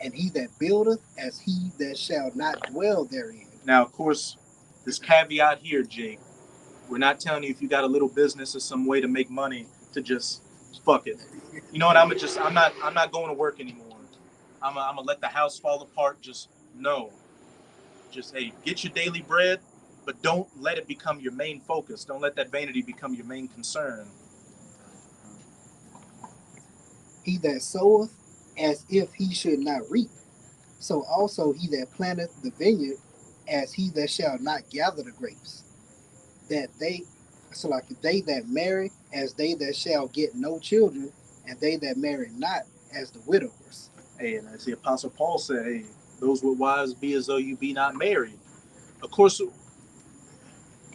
Speaker 4: and he that buildeth as he that shall not dwell therein.
Speaker 1: Now, of course, this caveat here, Jake, we're not telling you if you got a little business or some way to make money to just fuck it. You know what? I'm not going to work anymore. I'm gonna let the house fall apart. Just no. Just hey, get your daily bread, but don't let it become your main focus. Don't let that vanity become your main concern.
Speaker 4: He that soweth as if he should not reap, so also he that planteth the vineyard as he that shall not gather the grapes. They that marry as they that shall get no children, and they that marry not as the widowers.
Speaker 1: Hey, and as the Apostle Paul said, hey, those with wives be as though you be not married. Of course,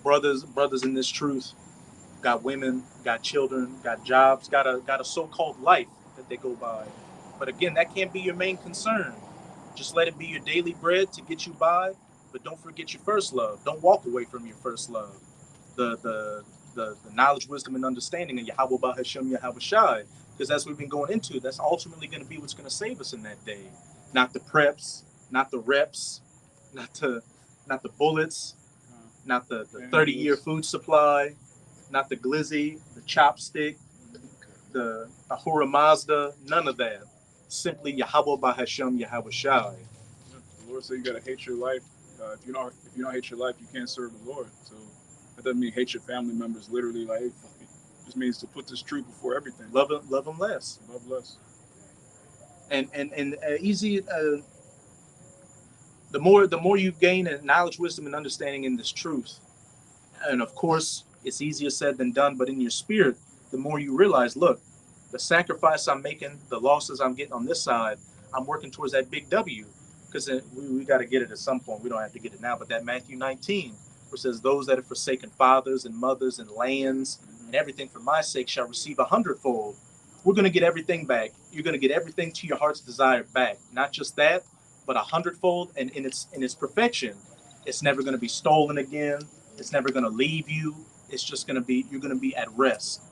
Speaker 1: brothers in this truth got women, got children, got jobs, got a so-called life that they go by. But again, that can't be your main concern. Just let it be your daily bread to get you by, but don't forget your first love. Don't walk away from your first love. The knowledge, wisdom, and understanding of Yahweh Bahashem Yahweh Shai. Because as we've been going into, that's ultimately going to be what's going to save us in that day. Not the preps, not the reps, not the bullets, not the 30-year food supply, not the glizzy, the chopstick, the Ahura Mazda, none of that. Simply Yahweh Bahashem Yahweh Shai.
Speaker 2: The Lord said you gotta hate your life. If you don't hate your life, you can't serve the Lord. So that doesn't mean hate your family members. Literally, like it just means to put this truth before everything.
Speaker 1: Love them less.
Speaker 2: Love less.
Speaker 1: And easy. The more you gain in knowledge, wisdom, and understanding in this truth, and of course, it's easier said than done. But in your spirit, the more you realize, look, the sacrifice I'm making, the losses I'm getting on this side, I'm working towards that big W. Because we got to get it at some point. We don't have to get it now. But that Matthew 19, where it says, those that have forsaken fathers and mothers and lands and everything for my sake shall receive 100-fold. We're going to get everything back. You're going to get everything to your heart's desire back. Not just that, but 100-fold and in its perfection. It's never going to be stolen again. It's never going to leave you. It's just going to be, you're going to be at rest.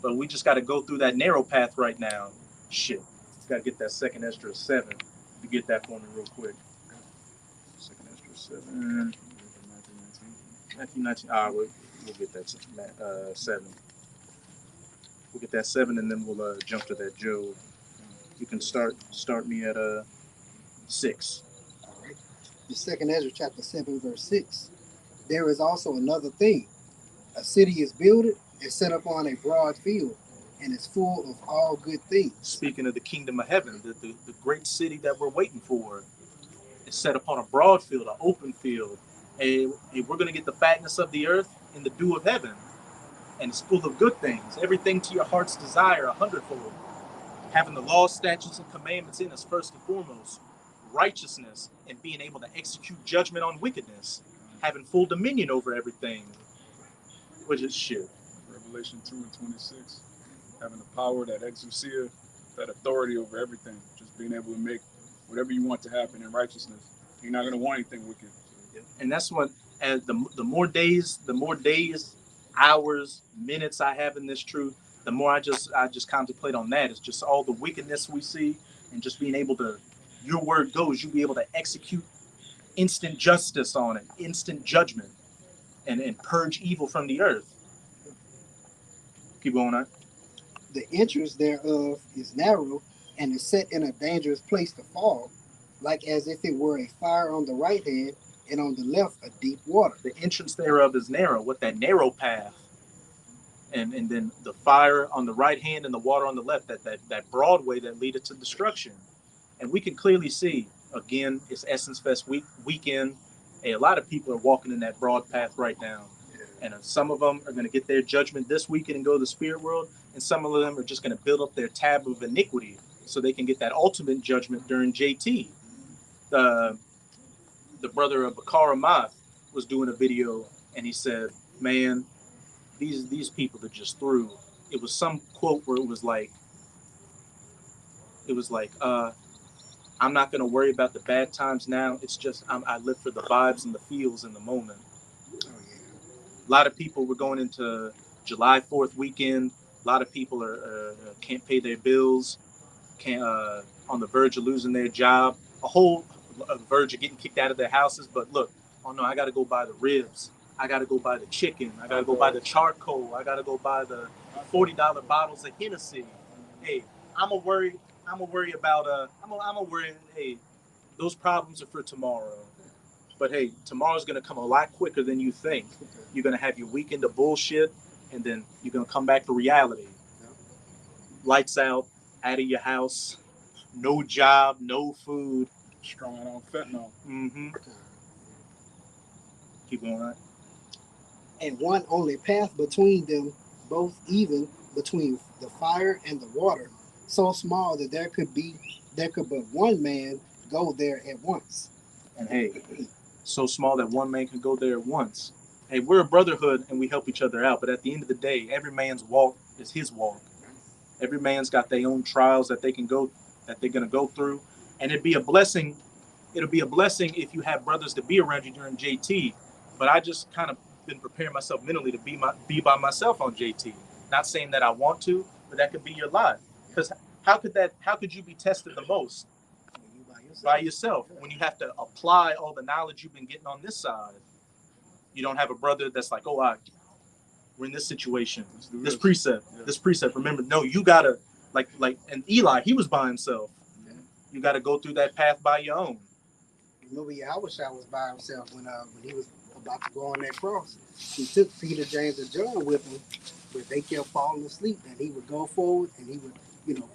Speaker 1: But we just got to go through that narrow path right now. Shit. Got to get that second Esdras 7. You get that for me real quick. Second Esdras 7. Matthew 19. We'll get that 7. We'll get that 7 and then we'll jump to that Job. You can start me at 6.
Speaker 4: All right. The second Ezra chapter 7 verse 6. There is also another thing. A city is builded and set upon a broad field, and is full of all good things.
Speaker 1: Speaking of the kingdom of heaven, the great city that we're waiting for is set upon a broad field, an open field. And we're going to get the fatness of the earth in the dew of heaven. And it's full of good things. Everything to your heart's desire, 100-fold. Having the law, statutes, and commandments in us first and foremost. Righteousness and being able to execute judgment on wickedness. Having full dominion over everything. Which is shit.
Speaker 2: Revelation 2 and 26. Having the power, that exousia, that authority over everything. Just being able to make whatever you want to happen in righteousness. You're not going to want anything wicked.
Speaker 1: And that's what, as the more days, hours, minutes I have in this truth, the more I just contemplate on that. It's just all the wickedness we see, and just being able to, your word goes, you'll be able to execute instant justice on it, instant judgment, and purge evil from the earth. Keep going on.
Speaker 4: The entrance thereof is narrow, and is set in a dangerous place to fall, like as if it were a fire on the right hand, and on the left a deep water.
Speaker 1: The entrance thereof is narrow, with that narrow path, and then the fire on the right hand and the water on the left, that broad way that leadeth to destruction. And we can clearly see, again, it's Essence Fest weekend. A lot of people are walking in that broad path right now. And some of them are going to get their judgment this weekend and go to the spirit world. And some of them are just going to build up their tab of iniquity so they can get that ultimate judgment during JT. The brother of Bakar Amath was doing a video, and he said, man, these people are just through. It was some quote where it was like, I'm not going to worry about the bad times now. It's just I live for the vibes and the feels in the moment.
Speaker 4: Oh, yeah.
Speaker 1: A lot of people were going into July 4th weekend. A lot of people can't pay their bills, can't on the verge of losing their job, verge of getting kicked out of their houses. But look, oh no, I got to go buy the ribs. I got to go buy the chicken. I got to go buy the charcoal. I got to go buy the $40 bottles of Hennessy. Hey, I'm gonna worry about I'm gonna worry. Hey, those problems are for tomorrow. But hey, tomorrow's gonna come a lot quicker than you think. You're gonna have your weekend of bullshit, and then you're gonna come back to reality. Lights out of your house, no job, no food.
Speaker 2: Strong on fentanyl.
Speaker 1: Mm-hmm. Keep going on.
Speaker 4: And one only path between them, both even between the fire and the water, so small that there could but one man go there at once.
Speaker 1: And hey, so small that one man can go there at once. Hey, we're a brotherhood and we help each other out. But at the end of the day, every man's walk is his walk. Every man's got their own trials that they're gonna go through, and it'd be a blessing. It'll be a blessing if you have brothers to be around you during JT. But I just kind of been preparing myself mentally to be by myself on JT. Not saying that I want to, but that could be your lot. Because how could you be tested the most? By yourself. When you have to apply all the knowledge you've been getting on this side. You don't have a brother that's like, we're in this situation, this precept. Remember, no, you gotta like and Eli, he was by himself. Yeah. You gotta go through that path by your own.
Speaker 4: Remember, Yahweh was by himself when he was about to go on that cross. He took Peter, James, and John with him, but they kept falling asleep. And he would go forward and he would,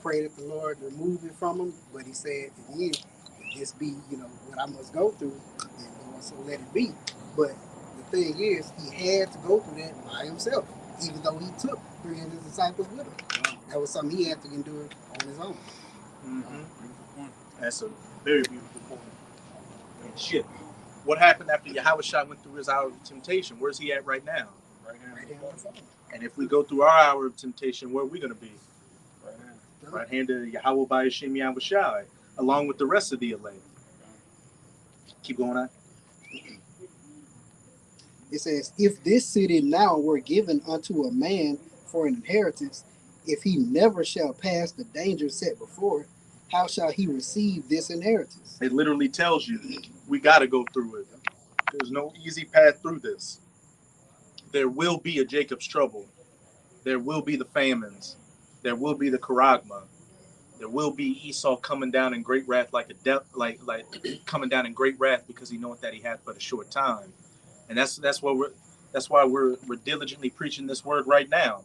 Speaker 4: pray that the Lord remove it from him. But he said, in the end, if this be, what I must go through, then Lord, so let it be. But the thing is, he had to go through that by himself, even though he took 3 of his disciples with him. That was something he had to endure on his own.
Speaker 1: Mm-hmm. That's a very beautiful point. And shit, what happened after Yahweh went through his hour of temptation? Where's he at right now? Right here. And if we go through our hour of temptation, where are we going to be? Right hand of Yahweh by Hashem Yahweh, along with the rest of the elect. Keep going on.
Speaker 4: It says, if this city now were given unto a man for an inheritance, if he never shall pass the danger set before it, how shall he receive this inheritance?
Speaker 1: It literally tells you we got to go through it. There's no easy path through this. There will be a Jacob's trouble. There will be the famines. There will be the charagma. There will be Esau coming down in great wrath like coming down in great wrath because he knoweth that he hath but a short time. And that's why we're diligently preaching this word right now.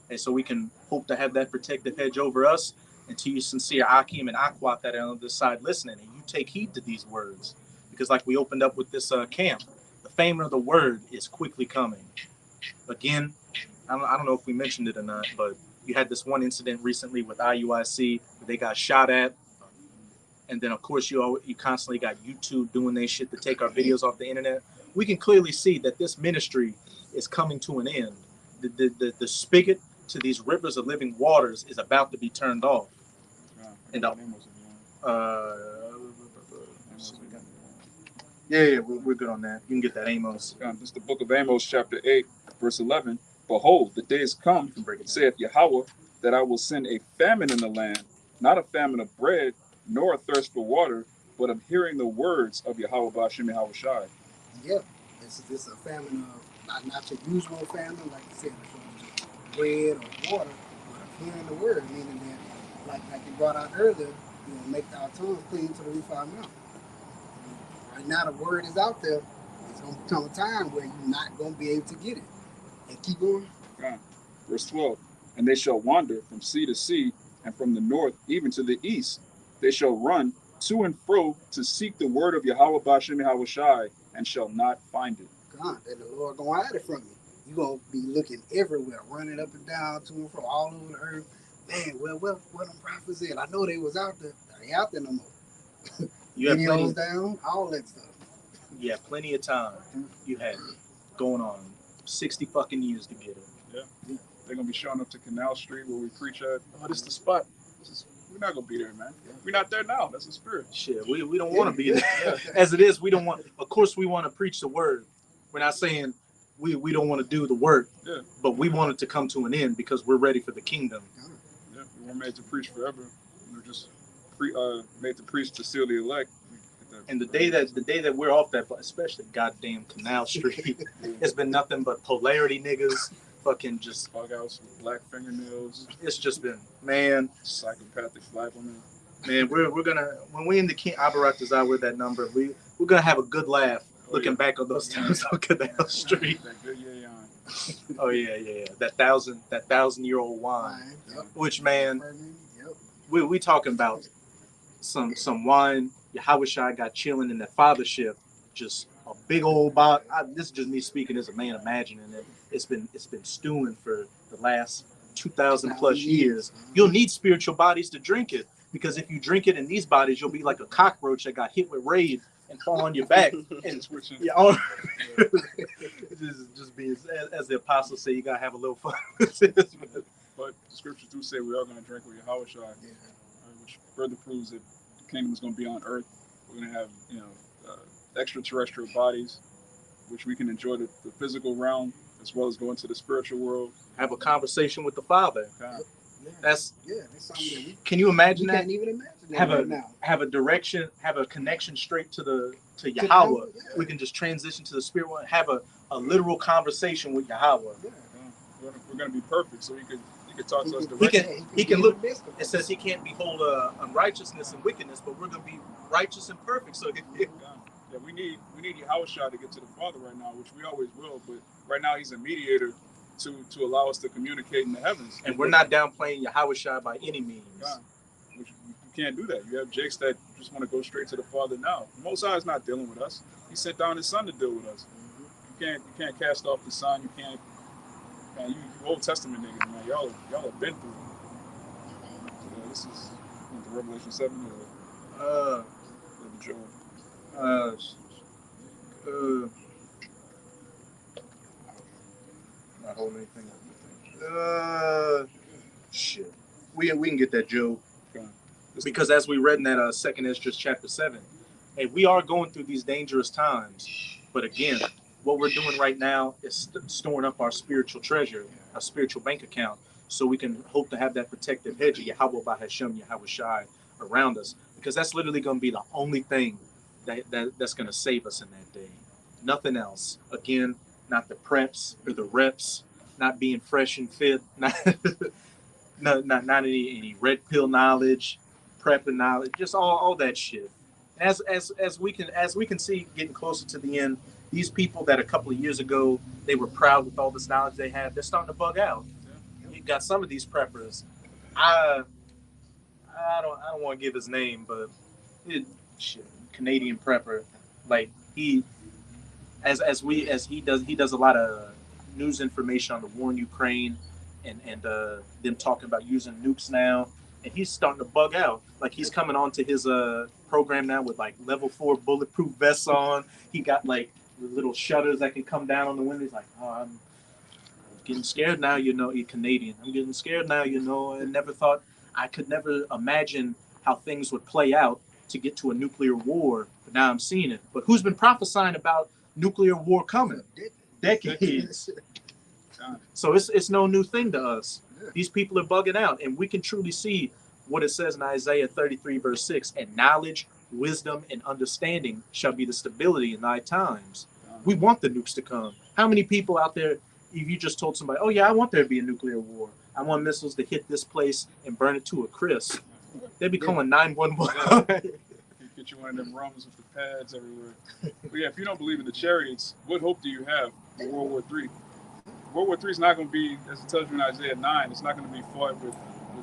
Speaker 1: And so we can hope to have that protective hedge over us and to you sincere Akim and Akwat that are on this side listening. And you take heed to these words. Because like we opened up with this camp, the fame of the word is quickly coming. Again, I don't know if we mentioned it or not, but you had this one incident recently with IUIC where they got shot at. And then, of course, you constantly got YouTube doing their shit to take our videos off the internet. We can clearly see that this ministry is coming to an end. The spigot to these rivers of living waters is about to be turned off. And we're good on that. You can get that Amos.
Speaker 2: This is the book of Amos, chapter 8, verse 11. Behold, the days come, saith Yahweh, that I will send a famine in the land, not a famine of bread, nor a thirst for water, but of hearing the words of Yahweh B'Hashem Yahweh Shai.
Speaker 4: Yeah, this is a famine of not your usual famine, like you said, bread or water, but of hearing the word, meaning that, like you brought out earlier, You're gonna make our tongues clean to the roof of our mouth. Right now, the word is out there. It's gonna come a time where you're not gonna be able to get it. And keep going.
Speaker 2: Verse 12. And they shall wander from sea to sea, and from the north even to the east. They shall run to and fro to seek the word of Yahweh Bashem Yahweh Shai, and shall not find it.
Speaker 4: God, and the Lord gonna hide it from you. You're gonna be looking everywhere, running up and down to and fro all over the earth. Man, well, what them prophets said. I know they was out there. They ain't out there no more.
Speaker 1: You have plenty.
Speaker 4: Down, all that stuff.
Speaker 1: You have plenty of time. You had going on 60 fucking years to get it.
Speaker 2: Yeah. They're gonna be showing up to Canal Street where we preach at. Oh, this is the spot. We're not gonna be there, man. We're not there now. That's the spirit.
Speaker 1: Shit, we don't want to be there. As it is, we don't want. Of course, we want to preach the word. We're not saying we don't want to do the work, but we want it to come to an end because we're ready for the kingdom.
Speaker 2: Yeah, we weren't made to preach forever. We were just made to preach to seal the elect.
Speaker 1: And the day that we're off that, especially goddamn Canal Street, it's been nothing but polarity niggas, fucking just
Speaker 2: bug outs with black fingernails.
Speaker 1: It's just been, man,
Speaker 2: psychopathic black women.
Speaker 1: Man, we're gonna, when we in the King Abarak desire with that number, we're gonna have a good laugh looking back on those times on Canal Street. Oh yeah. That 1,000-year-old wine, which man, we talking about some wine. Yahweh Shai got chilling in that fathership, just a big old box. This is just me speaking as a man, imagining it. It's been stewing for the last 2,000 plus years. You'll need spiritual bodies to drink it, because if you drink it in these bodies, you'll be like a cockroach that got hit with raid and fall on your back. And just be as the apostles say, you gotta have a little fun with this.
Speaker 2: But the scriptures do say we are going to drink with Yahweh Shai, which further proves that the kingdom is going to be on earth. We're going to have, extraterrestrial bodies, which we can enjoy the physical realm as well as go into the spiritual world.
Speaker 1: Have a conversation with the Father. That's
Speaker 4: something that
Speaker 1: can you imagine that?
Speaker 4: Can't even imagine that
Speaker 1: have a direction, have a connection straight to Yahweh. We can just transition to the spirit world, have a literal conversation with Yahweh.
Speaker 2: We're going to be perfect, so he could talk to us directly.
Speaker 1: He can look. It says he can't behold unrighteousness and wickedness, but we're going to be righteous and perfect. So
Speaker 2: we need Yahweh Shai to get to the Father right now, which we always will. But right now he's a mediator to allow us to communicate in the heavens.
Speaker 1: And we're not downplaying Yahweh Shai by any means.
Speaker 2: You can't do that. You have jakes that just want to go straight to the Father now. The Most High is not dealing with us. He sent down His Son to deal with us. You can't cast off the Son. You can't. Man, you Old Testament niggas, man. Y'all have been through. This is the Revelation 7 or the Job.
Speaker 1: Not holding anything. Shit. We can get that, Joe. Okay. Because as we read in that 2nd Esdras chapter 7, hey, we are going through these dangerous times. But again, what we're doing right now is storing up our spiritual treasure, our spiritual bank account, so we can hope to have that protective hedge of Yahweh Bahashem, Yahweh Shai around us. Because that's literally going to be the only thing that's going to save us in that day. Nothing else. Again, not the preps or the reps, not being fresh and fit, not any red pill knowledge, prepping knowledge, just all that shit. As we can see, getting closer to the end, these people that a couple of years ago they were proud with all this knowledge they had, they're starting to bug out. You got some of these preppers. I don't want to give his name, but Canadian prepper, like he does a lot of news information on the war in Ukraine and them talking about using nukes now, and he's starting to bug out. Like he's coming onto his program now with like level 4 bulletproof vests on. He got like the little shutters that can come down on the window. He's like, oh, I'm getting scared now, you're Canadian. I'm getting scared now, I could never imagine how things would play out to get to a nuclear war, but now I'm seeing it. But who's been prophesying about nuclear war coming? Decades. So it's no new thing to us. These people are bugging out, and we can truly see what it says in Isaiah 33 verse 6, and knowledge, wisdom, and understanding shall be the stability in thy times. We want the nukes to come. How many people out there, if you just told somebody, oh yeah, I want there to be a nuclear war, I want missiles to hit this place and burn it to a crisp. They be calling 911.
Speaker 2: Get you one of them rums with the pads everywhere. But yeah, if you don't believe in the chariots, what hope do you have for World War III? World War III is not going to be, as it tells you in Isaiah 9, it's not going to be fought with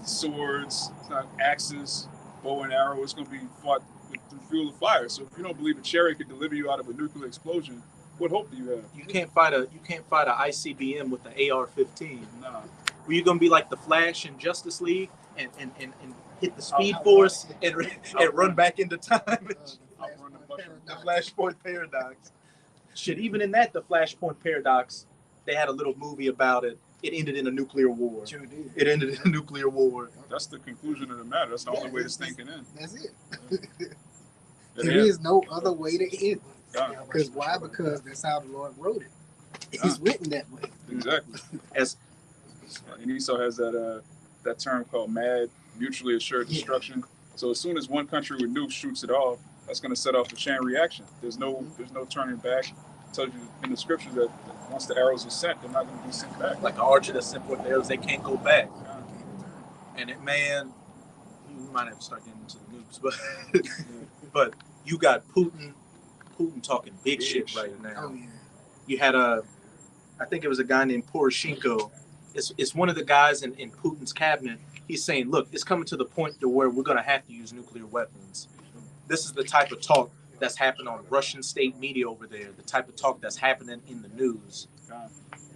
Speaker 2: swords, it's not axes, bow and arrow. It's going to be fought through fuel of fire. So if you don't believe a chariot could deliver you out of a nuclear explosion, what hope do you have?
Speaker 1: You can't fight a ICBM with the AR-15.
Speaker 2: Nah.
Speaker 1: Were you gonna be like the Flash in Justice League and hit the Speed Force and run back into time? The Flashpoint Paradox. Shit, even in that, the Flashpoint Paradox, they had a little movie about it. It ended in a nuclear war.
Speaker 4: Sure did.
Speaker 1: It ended in a nuclear war.
Speaker 2: That's the conclusion of the matter. That's the only way it's thinking in.
Speaker 4: That's it. There is no other way to end it. Because why? Because that's how the Lord wrote it. It's written that way.
Speaker 2: Exactly. And Esau has that term called MAD, mutually assured destruction. So as soon as one country with nukes shoots it off, that's going to set off a chain reaction. There's no turning back. It tells you in the scriptures that once the arrows are sent, they're not going to be sent back.
Speaker 1: Like an archer that's sent forth the arrows, they can't go back. And it, man, we might have to start getting into the nukes, but you got Putin talking big shit right now.
Speaker 4: Oh, yeah.
Speaker 1: You had I think it was a guy named Poroshenko. It's one of the guys in Putin's cabinet. He's saying, look, it's coming to the point to where we're going to have to use nuclear weapons. This is the type of talk that's happening on Russian state media over there, the type of talk that's happening in the news.
Speaker 2: Yeah,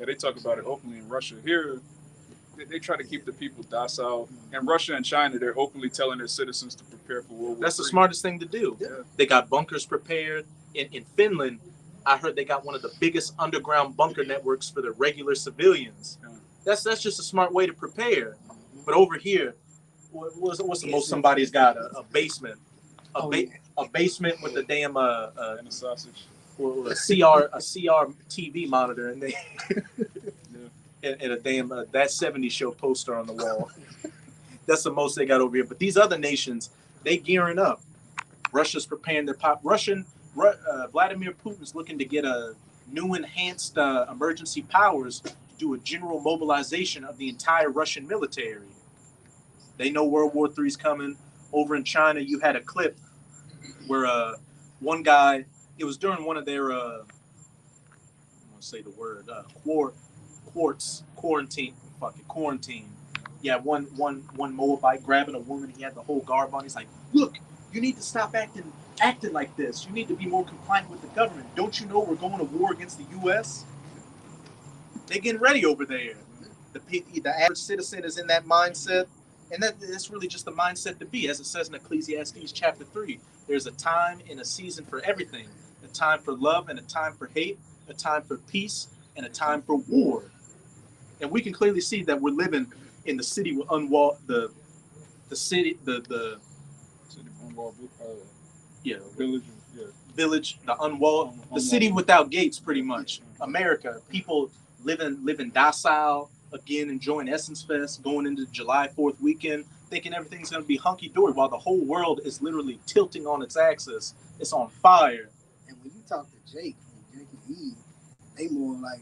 Speaker 2: they talk about it openly in Russia. Here, they try to keep the people docile. In Russia and China, they're openly telling their citizens to prepare for World War
Speaker 1: That's the
Speaker 2: III.
Speaker 1: smartest thing to do.
Speaker 2: Yeah.
Speaker 1: They got bunkers prepared. In Finland, I heard they got one of the biggest underground bunker networks for the regular civilians.
Speaker 2: Yeah.
Speaker 1: That's just a smart way to prepare. But over here, what's the most somebody's got? A basement. A basement with a damn
Speaker 2: And a sausage.
Speaker 1: or a CR TV monitor and and a damn That 70s Show poster on the wall. That's the most they got over here. But these other nations, they gearing up. Russia's preparing their Vladimir Putin's looking to get a new enhanced emergency powers to do a general mobilization of the entire Russian military. They know World War III is coming. Over in China, you had a clip where one guy, it was during one of their, I want to say the word, quarantine. Yeah, one Moabite grabbing a woman. He had the whole garb on. He's like, look, you need to stop acting like this. You need to be more compliant with the government. Don't you know we're going to war against the U.S.? They're getting ready over there. The average citizen is in that mindset. And that's really just the mindset to be. As it says in Ecclesiastes chapter 3, there's a time and a season for everything. A time for love and a time for hate. A time for peace and a time for war. And we can clearly see that we're living in the city with unwalled, the village, the unwalled, the city without gates, pretty much. America, people living docile, again, enjoying Essence Fest, going into July 4th weekend, thinking everything's going to be hunky-dory, while the whole world is literally tilting on its axis. It's on fire.
Speaker 4: And when you talk to Jake and Eve, they more like,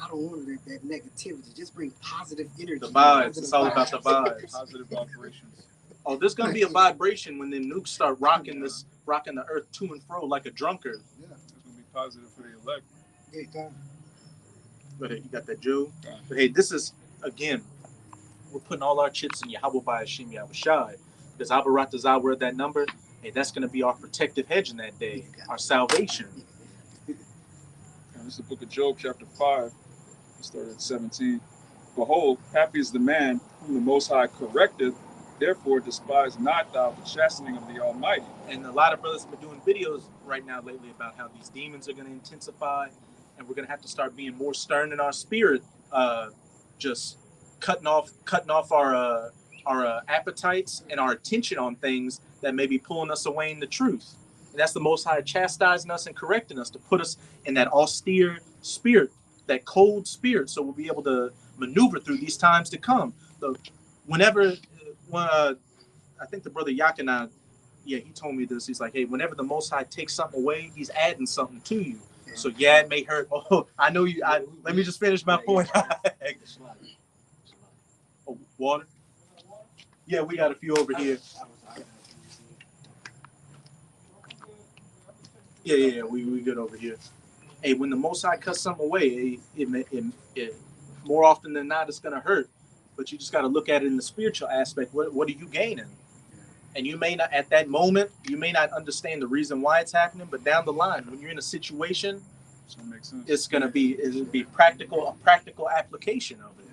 Speaker 4: I don't want to let that negativity. Just bring positive energy.
Speaker 1: The vibes. It's all about the vibes.
Speaker 2: Positive vibrations.
Speaker 1: Oh, there's going to be a vibration when the nukes start rocking the earth to and fro like a drunkard.
Speaker 2: Yeah, it's going to be positive for the elect.
Speaker 4: Yeah,
Speaker 1: But hey, you got that, Joe? But hey, this is, again, we're putting all our chips in Yahweh by Hashem Yahushai. Because Abarat Zawar, that number, hey, that's going to be our protective hedge in that day, our salvation.
Speaker 2: And this is the book of Job, chapter 5. We started at 17. Behold, happy is the man whom the Most High correcteth, therefore despise not thou the chastening of the Almighty.
Speaker 1: And a lot of brothers have been doing videos right now lately about how these demons are going to intensify, and we're going to have to start being more stern in our spirit, just cutting off our appetites and our attention on things that may be pulling us away in the truth. And that's the Most High chastising us and correcting us to put us in that austere spirit, that cold spirit, so we'll be able to maneuver through these times to come. So I think the brother Yakina, he told me this. He's like, hey, whenever the Most High takes something away, he's adding something to you. So yeah, it may hurt. Oh, I know you. Let me just finish my point. Oh, water? Yeah, we got a few over here. Yeah. We good over here. Hey, when the Most High cuts something away, it more often than not, it's gonna hurt. But you just got to look at it in the spiritual aspect. What are you gaining? And you may not, at that moment, you may not understand the reason why it's happening. But down the line, when you're in a situation,
Speaker 2: So it makes sense.
Speaker 1: it'll be a practical application of it.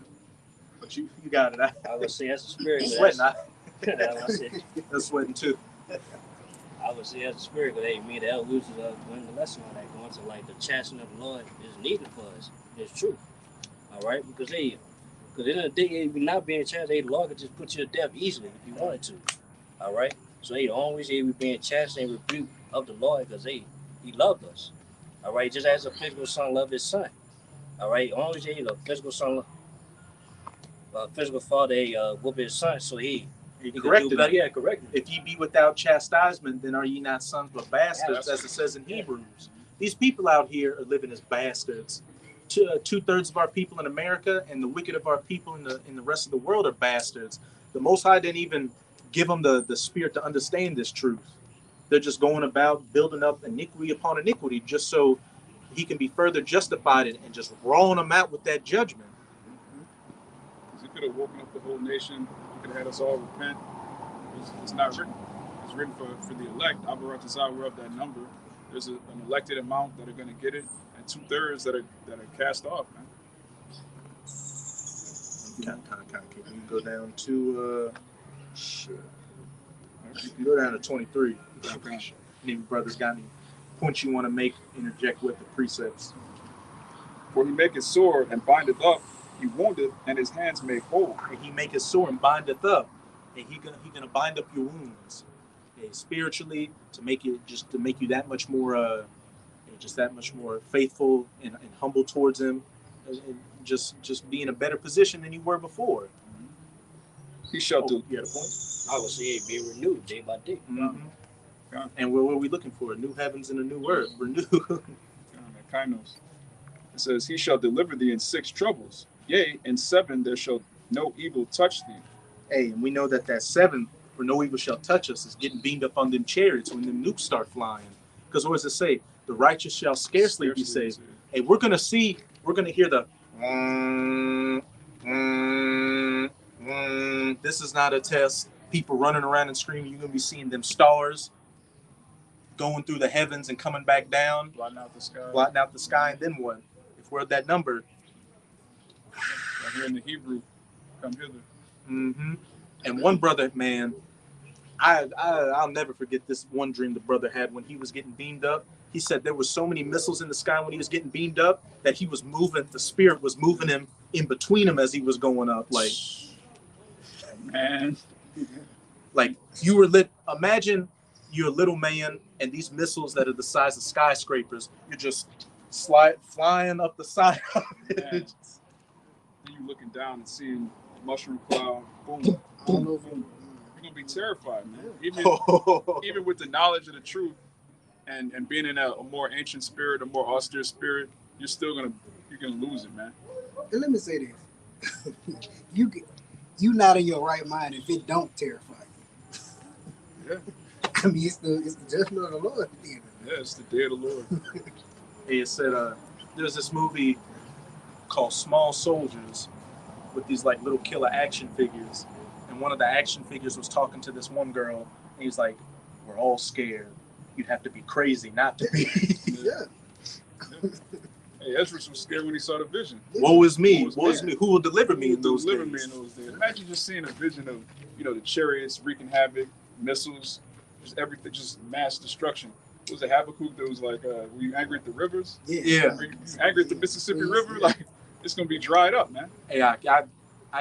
Speaker 1: But you got it.
Speaker 3: I would say as a spirit.
Speaker 1: I'm sweating.
Speaker 3: I'm
Speaker 1: sweating too.
Speaker 3: I would say as a spirit, but hey, me, the elders learned the lesson on that, going to like the chastening of the Lord is needed for us. It's true. All right, because at the end of the day, if you're not being chastened, the Lord could just put you to death easily if you wanted to. All right, so the only reason we're being chastened and rebuked of the Lord because He loved us. All right, just as a physical son loved his son. All right, only reason the physical son, physical father, whoop his son, so he
Speaker 1: corrected him.
Speaker 3: Yeah, corrected.
Speaker 1: If ye be without chastisement, then are ye not sons but bastards, as it says in Hebrews. These people out here are living as bastards. 2/3 of our people in America and the wicked of our people in the rest of the world are bastards. The Most High didn't even give them the spirit to understand this truth. They're just going about building up iniquity upon iniquity just so He can be further justified and just rolling them out with that judgment.
Speaker 2: He could have woken up the whole nation. He could have had us all repent. It's not written. It's written for the elect. We're of that number. There's an elected amount that are going to get it, and 2/3 that are cast off, man.
Speaker 1: Can you go down to shit? You can go down to 23.
Speaker 2: Okay.
Speaker 1: Any brothers got any points you want to make? Interject with the precepts.
Speaker 2: For he maketh sore and bindeth up, he woundeth, and his hands make whole.
Speaker 1: And He maketh sore and bindeth up, and he gonna bind up your wounds, spiritually, to make you that much more, just that much more faithful and humble towards Him, and just be in a better position than you were before.
Speaker 2: He shall do.
Speaker 1: You had a point?
Speaker 3: I would say it being renewed day by day.
Speaker 1: Mm-hmm. And what are we looking for? New heavens and a new earth. Renewed.
Speaker 2: Kainos. It says, he shall deliver thee in 6 troubles. Yea, in 7 there shall no evil touch thee.
Speaker 1: Hey, and we know that 7, where no evil shall touch us, is getting beamed up on them chariots when them nukes start flying. Because what does it say? The righteous shall scarcely be saved. Hey, we're going to hear the this is not a test. People running around and screaming. You're going to be seeing them stars going through the heavens and coming back down.
Speaker 2: Blotting out the sky.
Speaker 1: And then what? If we're at that number.
Speaker 2: Right here in the Hebrew, come hither.
Speaker 1: Mm-hmm. And one brother, man, I'll never forget this one dream the brother had when he was getting beamed up. He said there were so many missiles in the sky when he was getting beamed up that he was moving, the spirit was moving him in between him as he was going up. Like,
Speaker 2: man,
Speaker 1: like you were lit. Imagine you're a little man and these missiles that are the size of skyscrapers, you're just flying up the side of it.
Speaker 2: Then you looking down and seeing mushroom cloud, boom, boom, boom. You're gonna be terrified, man. Even with the knowledge of the truth and being in a more ancient spirit, a more austere spirit, you're gonna lose it, man.
Speaker 4: And let me say this: you not in your right mind if it don't terrify you.
Speaker 2: Yeah.
Speaker 4: I mean, it's the judgment of the Lord at the end of it.
Speaker 2: Yeah, it's the day of the Lord.
Speaker 1: Hey, it said there's this movie called Small Soldiers with these like little killer action figures, and one of the action figures was talking to this one girl, and he's like, "We're all scared. You'd have to be crazy not to be."
Speaker 4: Yeah.
Speaker 2: Hey, Ezra was scared when he saw the vision.
Speaker 1: Woe is me. Woe is me. Who will deliver me in those days?
Speaker 2: Imagine just seeing a vision of, the chariots wreaking havoc, missiles, just everything, just mass destruction. It was a Habakkuk that was like, were you angry at the rivers?
Speaker 1: Yeah.
Speaker 2: Were you angry at the Mississippi River? Like, it's going to be dried up, man.
Speaker 1: Hey, I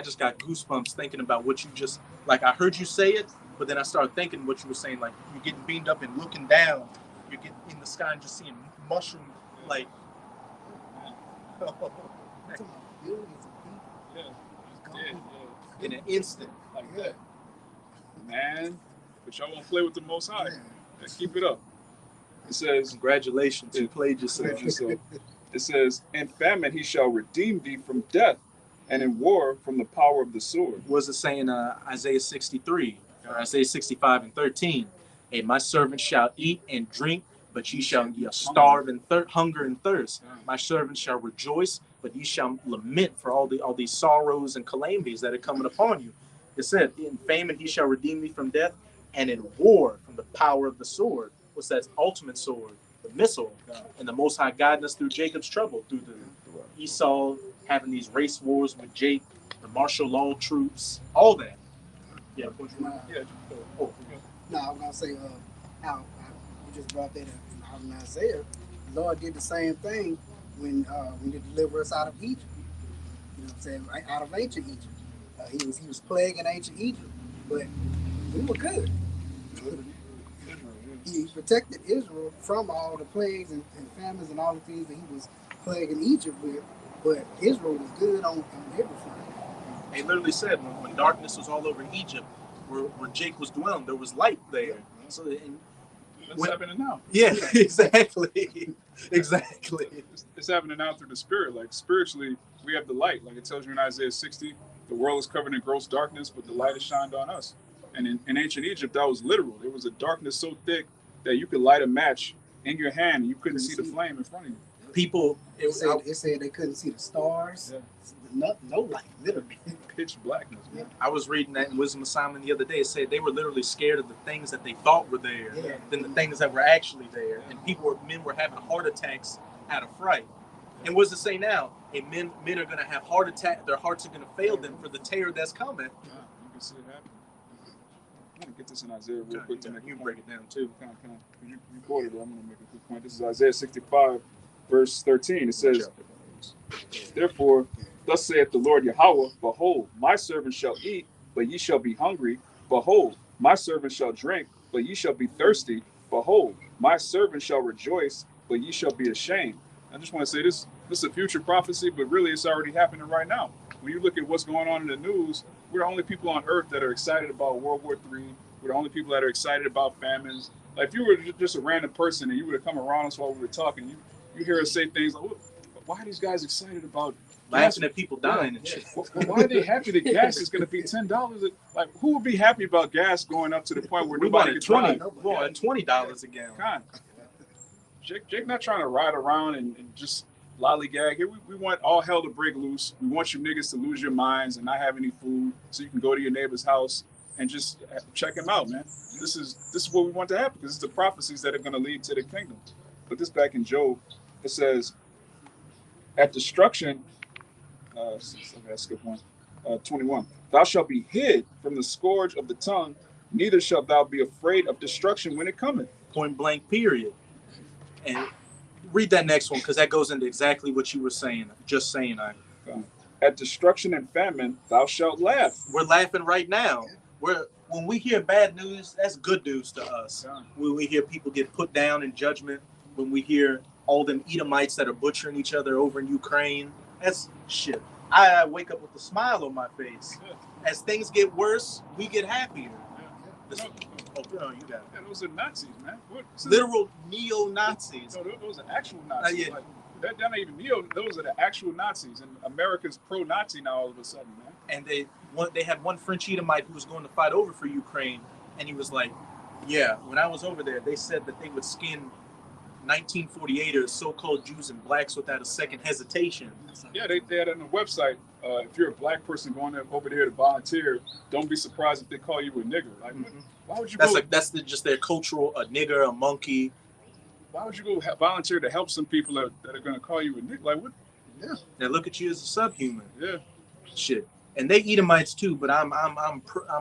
Speaker 1: just got goosebumps thinking about what you just, like, I heard you say it, but then I started thinking what you were saying, like, you're getting beamed up and looking down. You're getting in the sky and just seeing mushroom, like, in an instant.
Speaker 2: Like that. Man, but y'all won't play with the Most High. Keep it up. It says,
Speaker 1: congratulations, you played yourself.
Speaker 2: It says, in famine he shall redeem thee from death, and in war from the power of the sword.
Speaker 1: What was it saying, Isaiah 63, or Isaiah 65 and 13? Hey, my servant shall eat and drink but ye shall starve and hunger and thirst. My servants shall rejoice, but ye shall lament for all these sorrows and calamities that are coming upon you. It said, in famine he shall redeem thee from death, and in war from the power of the sword. What's that ultimate sword? The missile. And the Most High guiding us through Jacob's trouble, through the Esau having these race wars with Jake, the martial law troops, all that. Yeah.
Speaker 4: Oh, no, I was gonna say how you just brought that out in Isaiah. The Lord did the same thing when He delivered us out of Egypt. You know what I'm saying? Right out of ancient Egypt. He was plaguing ancient Egypt, but we were good. He protected Israel from all the plagues and famines and all the things that he was plaguing Egypt with, but Israel was good on every front.
Speaker 1: They literally said when darkness was all over Egypt, where Jake was dwelling, there was light there. So
Speaker 2: It's happening now.
Speaker 1: Yeah, exactly. Exactly.
Speaker 2: It's happening now through the Spirit. Like spiritually, we have the light. Like it tells you in Isaiah 60, the world is covered in gross darkness, but the light has shined on us. And in ancient Egypt, that was literal. There was a darkness so thick that you could light a match in your hand and you couldn't see the flame in front of you.
Speaker 1: People,
Speaker 4: it said they couldn't see the stars. Yeah. No light, literally.
Speaker 2: Pitch blackness, man.
Speaker 1: I was reading that in Wisdom of Solomon the other day. It said they were literally scared of the things that they thought were there than the things that were actually there. And men were having heart attacks out of fright. And what does it say now? Men are going to have heart attack. Their hearts are going to fail them for the terror that's coming.
Speaker 2: Yeah, you can see it happening. I'm going to get this in Isaiah real quick to make
Speaker 1: you break it down too.
Speaker 2: You quoted it. I'm going to make a quick point. This is Isaiah 65, verse 13. It says, therefore, thus saith the Lord Yahweh, behold, my servant shall eat, but ye shall be hungry. Behold, my servant shall drink, but ye shall be thirsty. Behold, my servant shall rejoice, but ye shall be ashamed. I just want to say this is a future prophecy, but really it's already happening right now. When you look at what's going on in the news, we're the only people on earth that are excited about World War III. We're the only people that are excited about famines. Like if you were just a random person and you would have come around us while we were talking, you hear us say things like, why are these guys excited about
Speaker 1: laughing at people dying and shit?
Speaker 2: Why are they happy that gas is going to be $10? Like, who would be happy about gas going up to the point where nobody can drive?
Speaker 1: We want $20 a gallon.
Speaker 2: Jake not trying to ride around and just lollygag. Here we want all hell to break loose. We want you niggas to lose your minds and not have any food, so you can go to your neighbor's house and just check him out, man. This is what we want to happen because it's the prophecies that are going to lead to the kingdom. Put this back in Job. It says, at destruction. Okay, skip one. 21. Thou shalt be hid from the scourge of the tongue, neither shalt thou be afraid of destruction when it cometh.
Speaker 1: Point blank, period. And read that next one because that goes into exactly what you were saying. Just saying,
Speaker 2: at destruction and famine, thou shalt laugh.
Speaker 1: We're laughing right now. When we hear bad news, that's good news to us. When we hear people get put down in judgment, when we hear all them Edomites that are butchering each other over in Ukraine, that's shit. I wake up with a smile on my face. As things get worse, we get happier. You got it.
Speaker 2: Yeah, those are Nazis, man.
Speaker 1: Literal neo-Nazis.
Speaker 2: No, those are actual Nazis. Like, they're not even neo. Those are the actual Nazis, and America's pro-Nazi now all of a sudden, man.
Speaker 1: And they had one French Edomite who was going to fight over for Ukraine, and he was like, "Yeah, when I was over there, they said that they would skin 1948ers, so-called Jews and blacks without a second hesitation."
Speaker 2: Yeah, they had it on the website. If you're a black person going over there to volunteer, don't be surprised if they call you a nigger. Like, why would you go?
Speaker 1: That's just their cultural, a nigger, a monkey.
Speaker 2: Why would you go volunteer to help some people that are going to call you a nigger? Like, what?
Speaker 1: Yeah. They look at you as a subhuman.
Speaker 2: Yeah.
Speaker 1: Shit. And they Edomites too, but I'm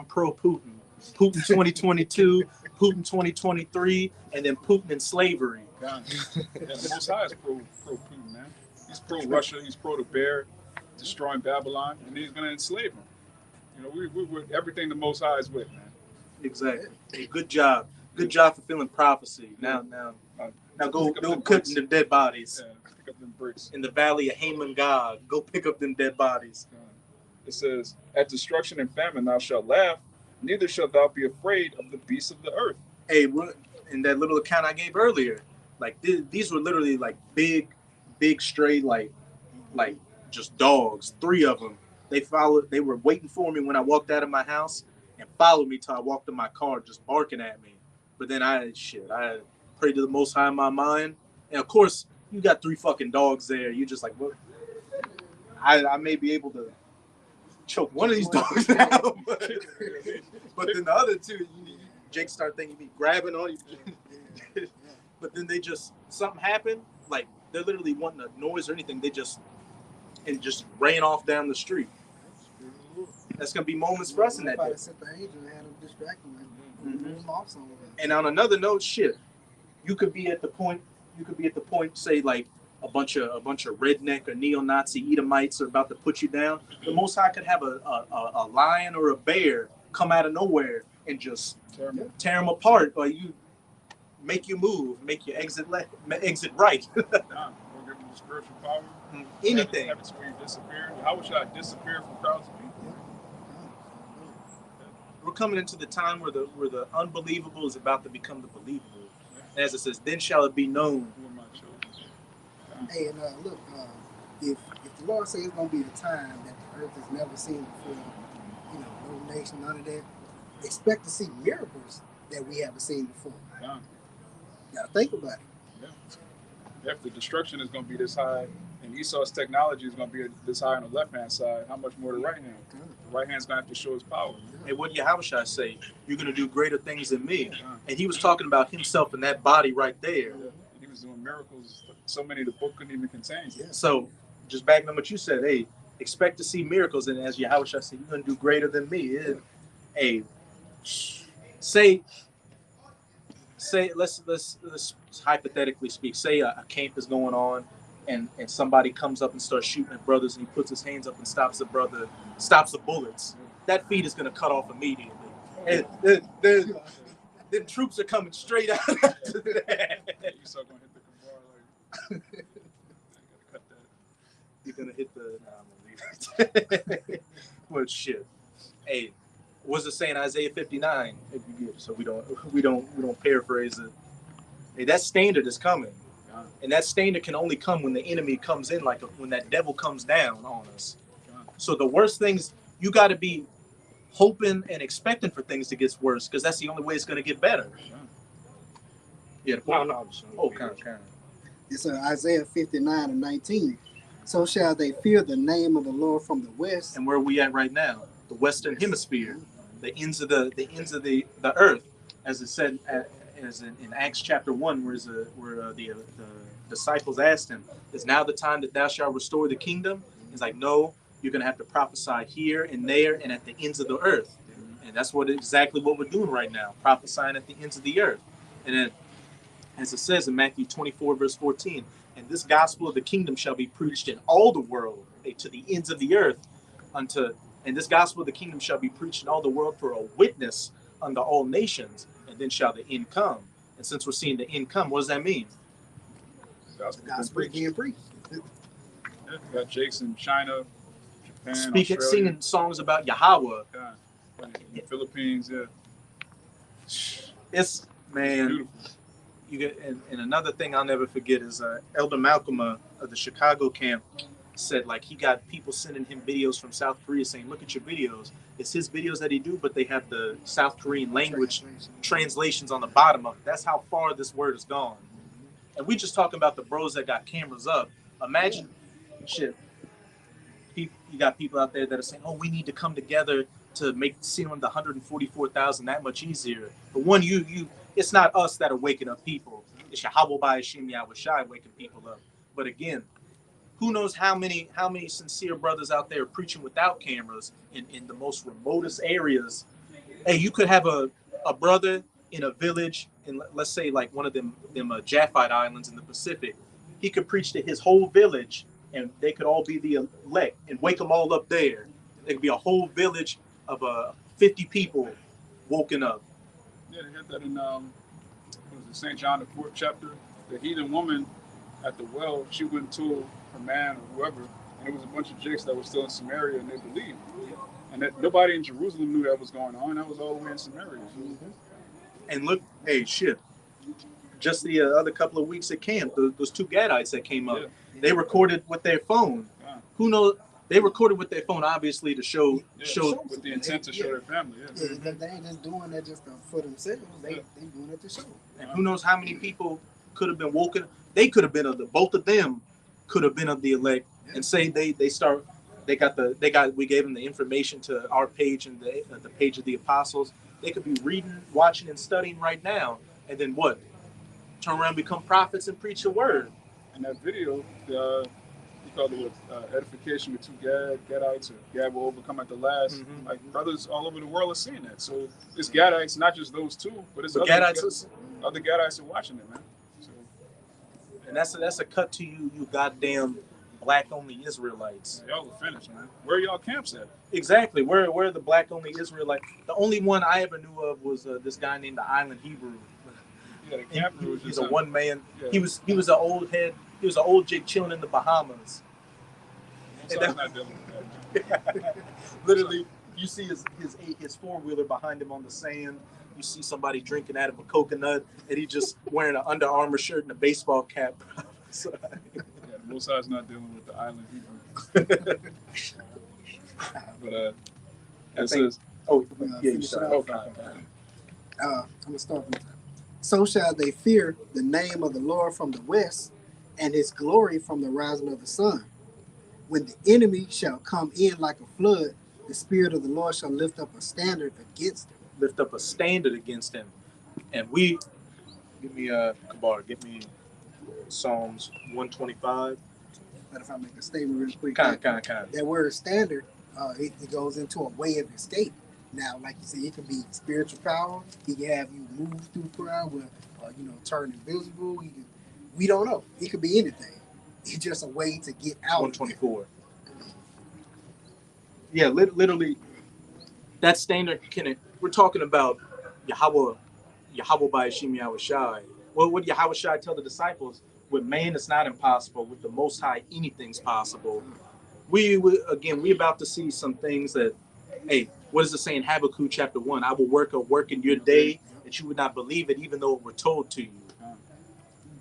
Speaker 1: pro Putin. Putin 2022, Putin 2023, and then Putin in slavery.
Speaker 2: God. Yeah, the Most High is pro Putin, man. He's pro Russia. He's pro the bear, destroying Babylon, and he's going to enslave them. You know, we're everything the Most High is with, man.
Speaker 1: Exactly. Hey, good job. Good job fulfilling prophecy. Now go cook them dead bodies.
Speaker 2: Yeah, pick up them bricks.
Speaker 1: In the valley of Haman God. Go pick up them dead bodies.
Speaker 2: It says, at destruction and famine thou shalt laugh, neither shalt thou be afraid of the beasts of the earth.
Speaker 1: Hey, in that little account I gave earlier, like these were literally like big stray like just dogs. 3 of them. They were waiting for me when I walked out of my house and followed me till I walked in my car, just barking at me. But then I pray to the Most High in my mind. And of course, you got 3 fucking dogs there. You just like, what? I may be able to choke one of these dogs out, but then the other 2, Jake start thinking he be grabbing on you. But then they just, something happened, like they're literally wanting a noise or anything, they just ran off down the street. That's gonna be moments for us in that day. And on another note, shit, you could be at the point, say like a bunch of redneck or neo-Nazi Edomites are about to put you down. The Most High could have a lion or a bear come out of nowhere and just tear them apart, or you make you move, make you exit right.
Speaker 2: We'll give them the spiritual power.
Speaker 1: Anything.
Speaker 2: Have it where you disappear. How should I disappear from crowds of people?
Speaker 1: We're coming into the time where the unbelievable is about to become the believable. As it says, then shall it be known.
Speaker 4: Hey, and look, if the Lord says it's gonna be a time that the earth has never seen before, no nation, none of that, expect to see miracles that we haven't seen before.
Speaker 2: Yeah.
Speaker 4: You gotta think about it.
Speaker 2: Yeah. If the destruction is gonna be this high, and Esau's technology is gonna be this high on the left hand side, how much more the right hand? The right hand's gonna have to show his power.
Speaker 1: Hey, what did Yahushua say? You're gonna do greater things than me. And he was talking about himself in that body right there.
Speaker 2: Yeah. He was doing miracles, so many the book couldn't even contain.
Speaker 4: Yeah.
Speaker 1: So, just backing up what you said, hey, expect to see miracles, and as Yahushua said, you're gonna do greater than me. Hey, say, let's hypothetically speak. Say a camp is going on, and somebody comes up and starts shooting at brothers, and he puts his hands up and stops the bullets. That feed is gonna cut off immediately. And the troops are coming straight out after that.
Speaker 2: You saw gonna hit the Kabar like. I gotta cut that.
Speaker 1: You're gonna hit the. Nah, I'm gonna leave it. Well, shit. Hey, what's it saying? Isaiah 59. If you get, so we don't paraphrase it. Hey, that standard is coming, and that standard can only come when the enemy comes in, like when that devil comes down on us. So the worst things, you got to be hoping and expecting for things to get worse, because that's the only way it's going to get better. Yeah.
Speaker 3: No.
Speaker 1: Oh, kind of.
Speaker 4: It's Isaiah 59:19. So shall they fear the name of the Lord from the west.
Speaker 1: And where are we at right now? The Western Hemisphere, the ends of the earth, as it said as in Acts chapter 1, where the disciples asked him, "Is now the time that thou shalt restore the kingdom?" He's like, "No, you're going to have to prophesy here and there and at the ends of the earth." And that's exactly what we're doing right now, prophesying at the ends of the earth. And then, as it says in Matthew 24, verse 14, "And this gospel of the kingdom shall be preached in all the world, to the ends of the earth, and this gospel of the kingdom shall be preached in all the world for a witness unto all nations, and then shall the end come." And since we're seeing the end come, what does that mean?
Speaker 4: Gospel being preached.
Speaker 2: Yeah, you got Jakes in China, Japan,
Speaker 1: Singing
Speaker 2: Australia.
Speaker 1: songs about Yahweh.
Speaker 2: Yeah. In the Philippines, yeah.
Speaker 1: It's, man,
Speaker 2: Beautiful.
Speaker 1: you get, and another thing I'll never forget is Elder Malcolm of the Chicago camp said, like, he got people sending him videos from South Korea saying, "Look at your videos." It's his videos that he do, but they have the South Korean language translations on the bottom of it. That's how far this word has gone. And we just talking about the bros that got cameras up. Imagine, shit, you got people out there that are saying, "Oh, we need to come together to make sealing the 144,000 that much easier." But one, it's not us that are waking up people. It's Yahweh by Hashem Yahushai waking people up. But again, who knows how many sincere brothers out there preaching without cameras in the most remotest areas. Hey, you could have a brother in a village in, let's say, like one of them Japhite islands in the Pacific. He could preach to his whole village, and they could all be the elect and wake them all up there. There could be a whole village of 50 people woken up.
Speaker 2: Yeah, they had that in St. John the 4th chapter. The heathen woman at the well, she went to her man or whoever, and it was a bunch of Jakes that were still in Samaria, and they believed. And that nobody in Jerusalem knew that was going on. That was all the way in Samaria.
Speaker 1: And look, hey, shit. Just the other couple of weeks at camp, those 2 Gadites that came up, they recorded with their phone.
Speaker 2: Yeah.
Speaker 1: Who knows? They recorded with their phone, obviously, to show
Speaker 2: with the intent to show their family.
Speaker 4: Yeah, they ain't just doing that just for themselves. They doing it to show.
Speaker 1: And who knows how many people could have been woken. They could have been of the both of them could have been of the elect, and say we gave them the information to our page and the page of the apostles. They could be reading, watching, and studying right now, and then what? Turn around, become prophets, and preach the word.
Speaker 2: In that video, he called it edification with two Gadites, or Gad will overcome at the last.
Speaker 1: Mm-hmm.
Speaker 2: Like brothers all over the world are seeing that. So it's Gadites, not just those two, but it's other Gadites are watching it, man. So,
Speaker 1: and that's a cut to you goddamn black only Israelites.
Speaker 2: Y'all are finished, man. Where are y'all camps at?
Speaker 1: Exactly. Where are the black only Israelites? The only one I ever knew of was this guy named the Island Hebrew.
Speaker 2: Yeah, the camp
Speaker 1: He's a one man.
Speaker 2: Yeah.
Speaker 1: He was an old head. He was an old jig chilling in the Bahamas.
Speaker 2: Not dealing with that.
Speaker 1: Literally, you see his 4-wheeler behind him on the sand. You see somebody drinking out of a coconut, and he just wearing an Under Armour shirt and a baseball cap.
Speaker 2: Most sides not dealing with the Island Hebrew. But it says,
Speaker 4: I'm gonna start from the top. So shall they fear the name of the Lord from the west, and his glory from the rising of the sun. When the enemy shall come in like a flood, the Spirit of the Lord shall lift up a standard against him.
Speaker 1: Lift up a standard against him. And give me Psalms 125.
Speaker 4: But if I make a statement real quick,
Speaker 1: Kind.
Speaker 4: that word standard, it goes into a way of escape. Now, like you said, it can be spiritual power. He can have you move through crowd, turn invisible. We don't know. It could be anything. It's just a way to get out.
Speaker 1: 124. Yeah, literally, that standard. We're talking about Yahweh by Hashem Yahweh Shai. Well, what did Yahweh Shai tell the disciples? With man, it's not impossible. With the Most High, anything's possible. We about to see some things that, hey, what does it say in Habakkuk chapter 1? I will work a work in your day that you would not believe it, even though it were told to you.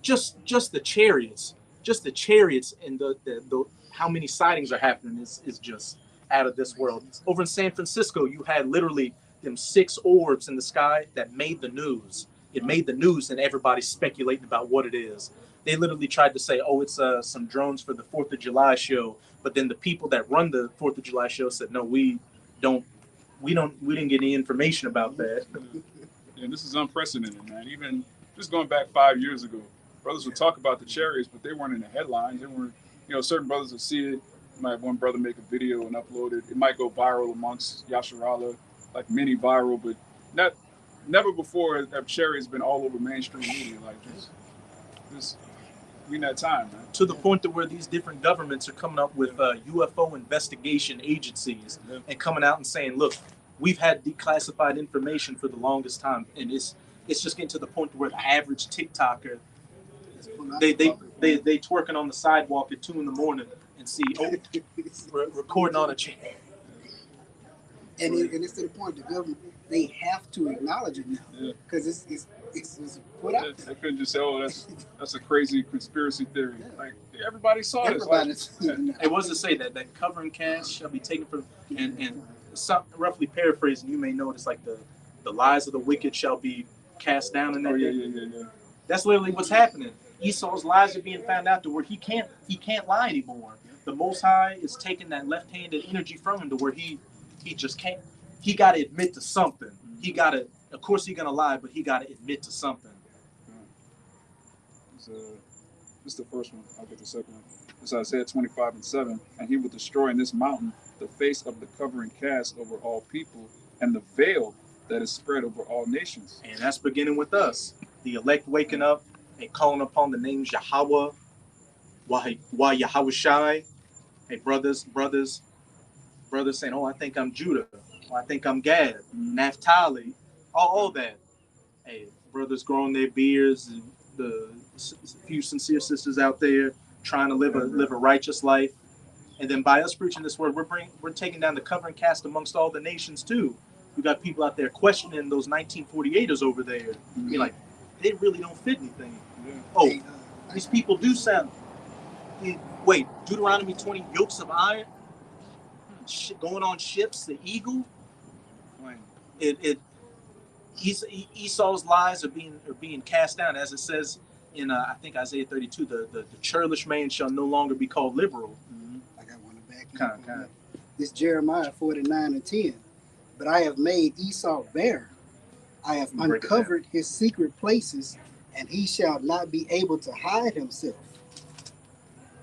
Speaker 1: Just the chariots, and the how many sightings are happening is just out of this world. Over in San Francisco, you had literally them 6 orbs in the sky that made the news. It made the news, and everybody's speculating about what it is. They literally tried to say, "Oh, it's some drones for the 4th of July show," but then the people that run the 4th of July show said, "No, we didn't get any information about that."
Speaker 2: And this is unprecedented, man. Even just going back 5 years ago, brothers would talk about the chariots, but they weren't in the headlines. They weren't, certain brothers would see it. Might have one brother make a video and upload it. It might go viral amongst Yasharala, like mini viral, but never before have chariots been all over mainstream media like this. We in that time, man.
Speaker 1: To the point to where these different governments are coming up with UFO investigation agencies and coming out and saying, "Look, we've had declassified information for the longest time," and it's just getting to the point where the average TikToker, they twerking on the sidewalk at 2 a.m. and see recording on a chain.
Speaker 4: And it's to the point the government, they have to acknowledge it now because it's put out there.
Speaker 2: They couldn't just say, "Oh, that's a crazy conspiracy theory." Like everybody saw this.
Speaker 1: It was to say that covering cast shall be taken from, and roughly paraphrasing, you may notice like the lies of the wicked shall be cast down in that day.
Speaker 2: Yeah.
Speaker 1: That's literally what's happening. Esau's lies are being found out to where he can't lie anymore. The Most High is taking that left-handed energy from him to where he just can't. He got to admit to something. Of course, he's gonna lie, but he got to admit to something.
Speaker 2: This is the first one. I'll get the second one. It's Isaiah 25:7, and he will destroy in this mountain the face of the covering cast over all people, and the veil that is spread over all nations.
Speaker 1: And that's beginning with us, the elect waking up and calling upon the names Yahweh, why Yahweh Shai. Hey, brothers saying, "Oh, I think I'm Judah. Oh, I think I'm Gad, Naphtali," all that. Hey, brothers growing their beards, and the few sincere sisters out there trying to live a righteous life. And then by us preaching this word, we're taking down the covering cast amongst all the nations too. We got people out there questioning those 1948ers over there. Be like, they really don't fit anything. Yeah. Oh, these people do sound. Wait, Deuteronomy 20 yokes of iron. going on ships, the eagle.
Speaker 2: Plain.
Speaker 1: Esau's lies are being cast down, as it says in I think Isaiah 32. The churlish man shall no longer be called liberal.
Speaker 4: I got one to back you
Speaker 1: Kind
Speaker 4: up
Speaker 1: of.
Speaker 4: on that. This Jeremiah 49:10. But I have made Esau bare. I have
Speaker 1: Break it
Speaker 4: uncovered his secret places, and he shall not be able to hide himself.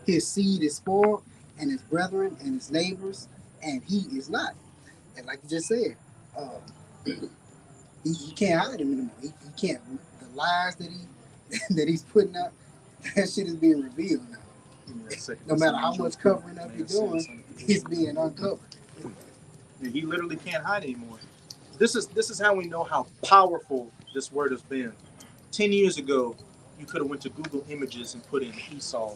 Speaker 4: His seed is spoiled, and his brethren and his neighbors, and he is not. And like you just said, he can't hide him anymore. He can't. The lies that he's putting out, that shit is being revealed now. No matter how much covering up you're doing, it's being uncovered.
Speaker 1: He literally can't hide anymore. This is how we know how powerful this word has been. 10 years ago, you could have went to Google Images and put in Esau,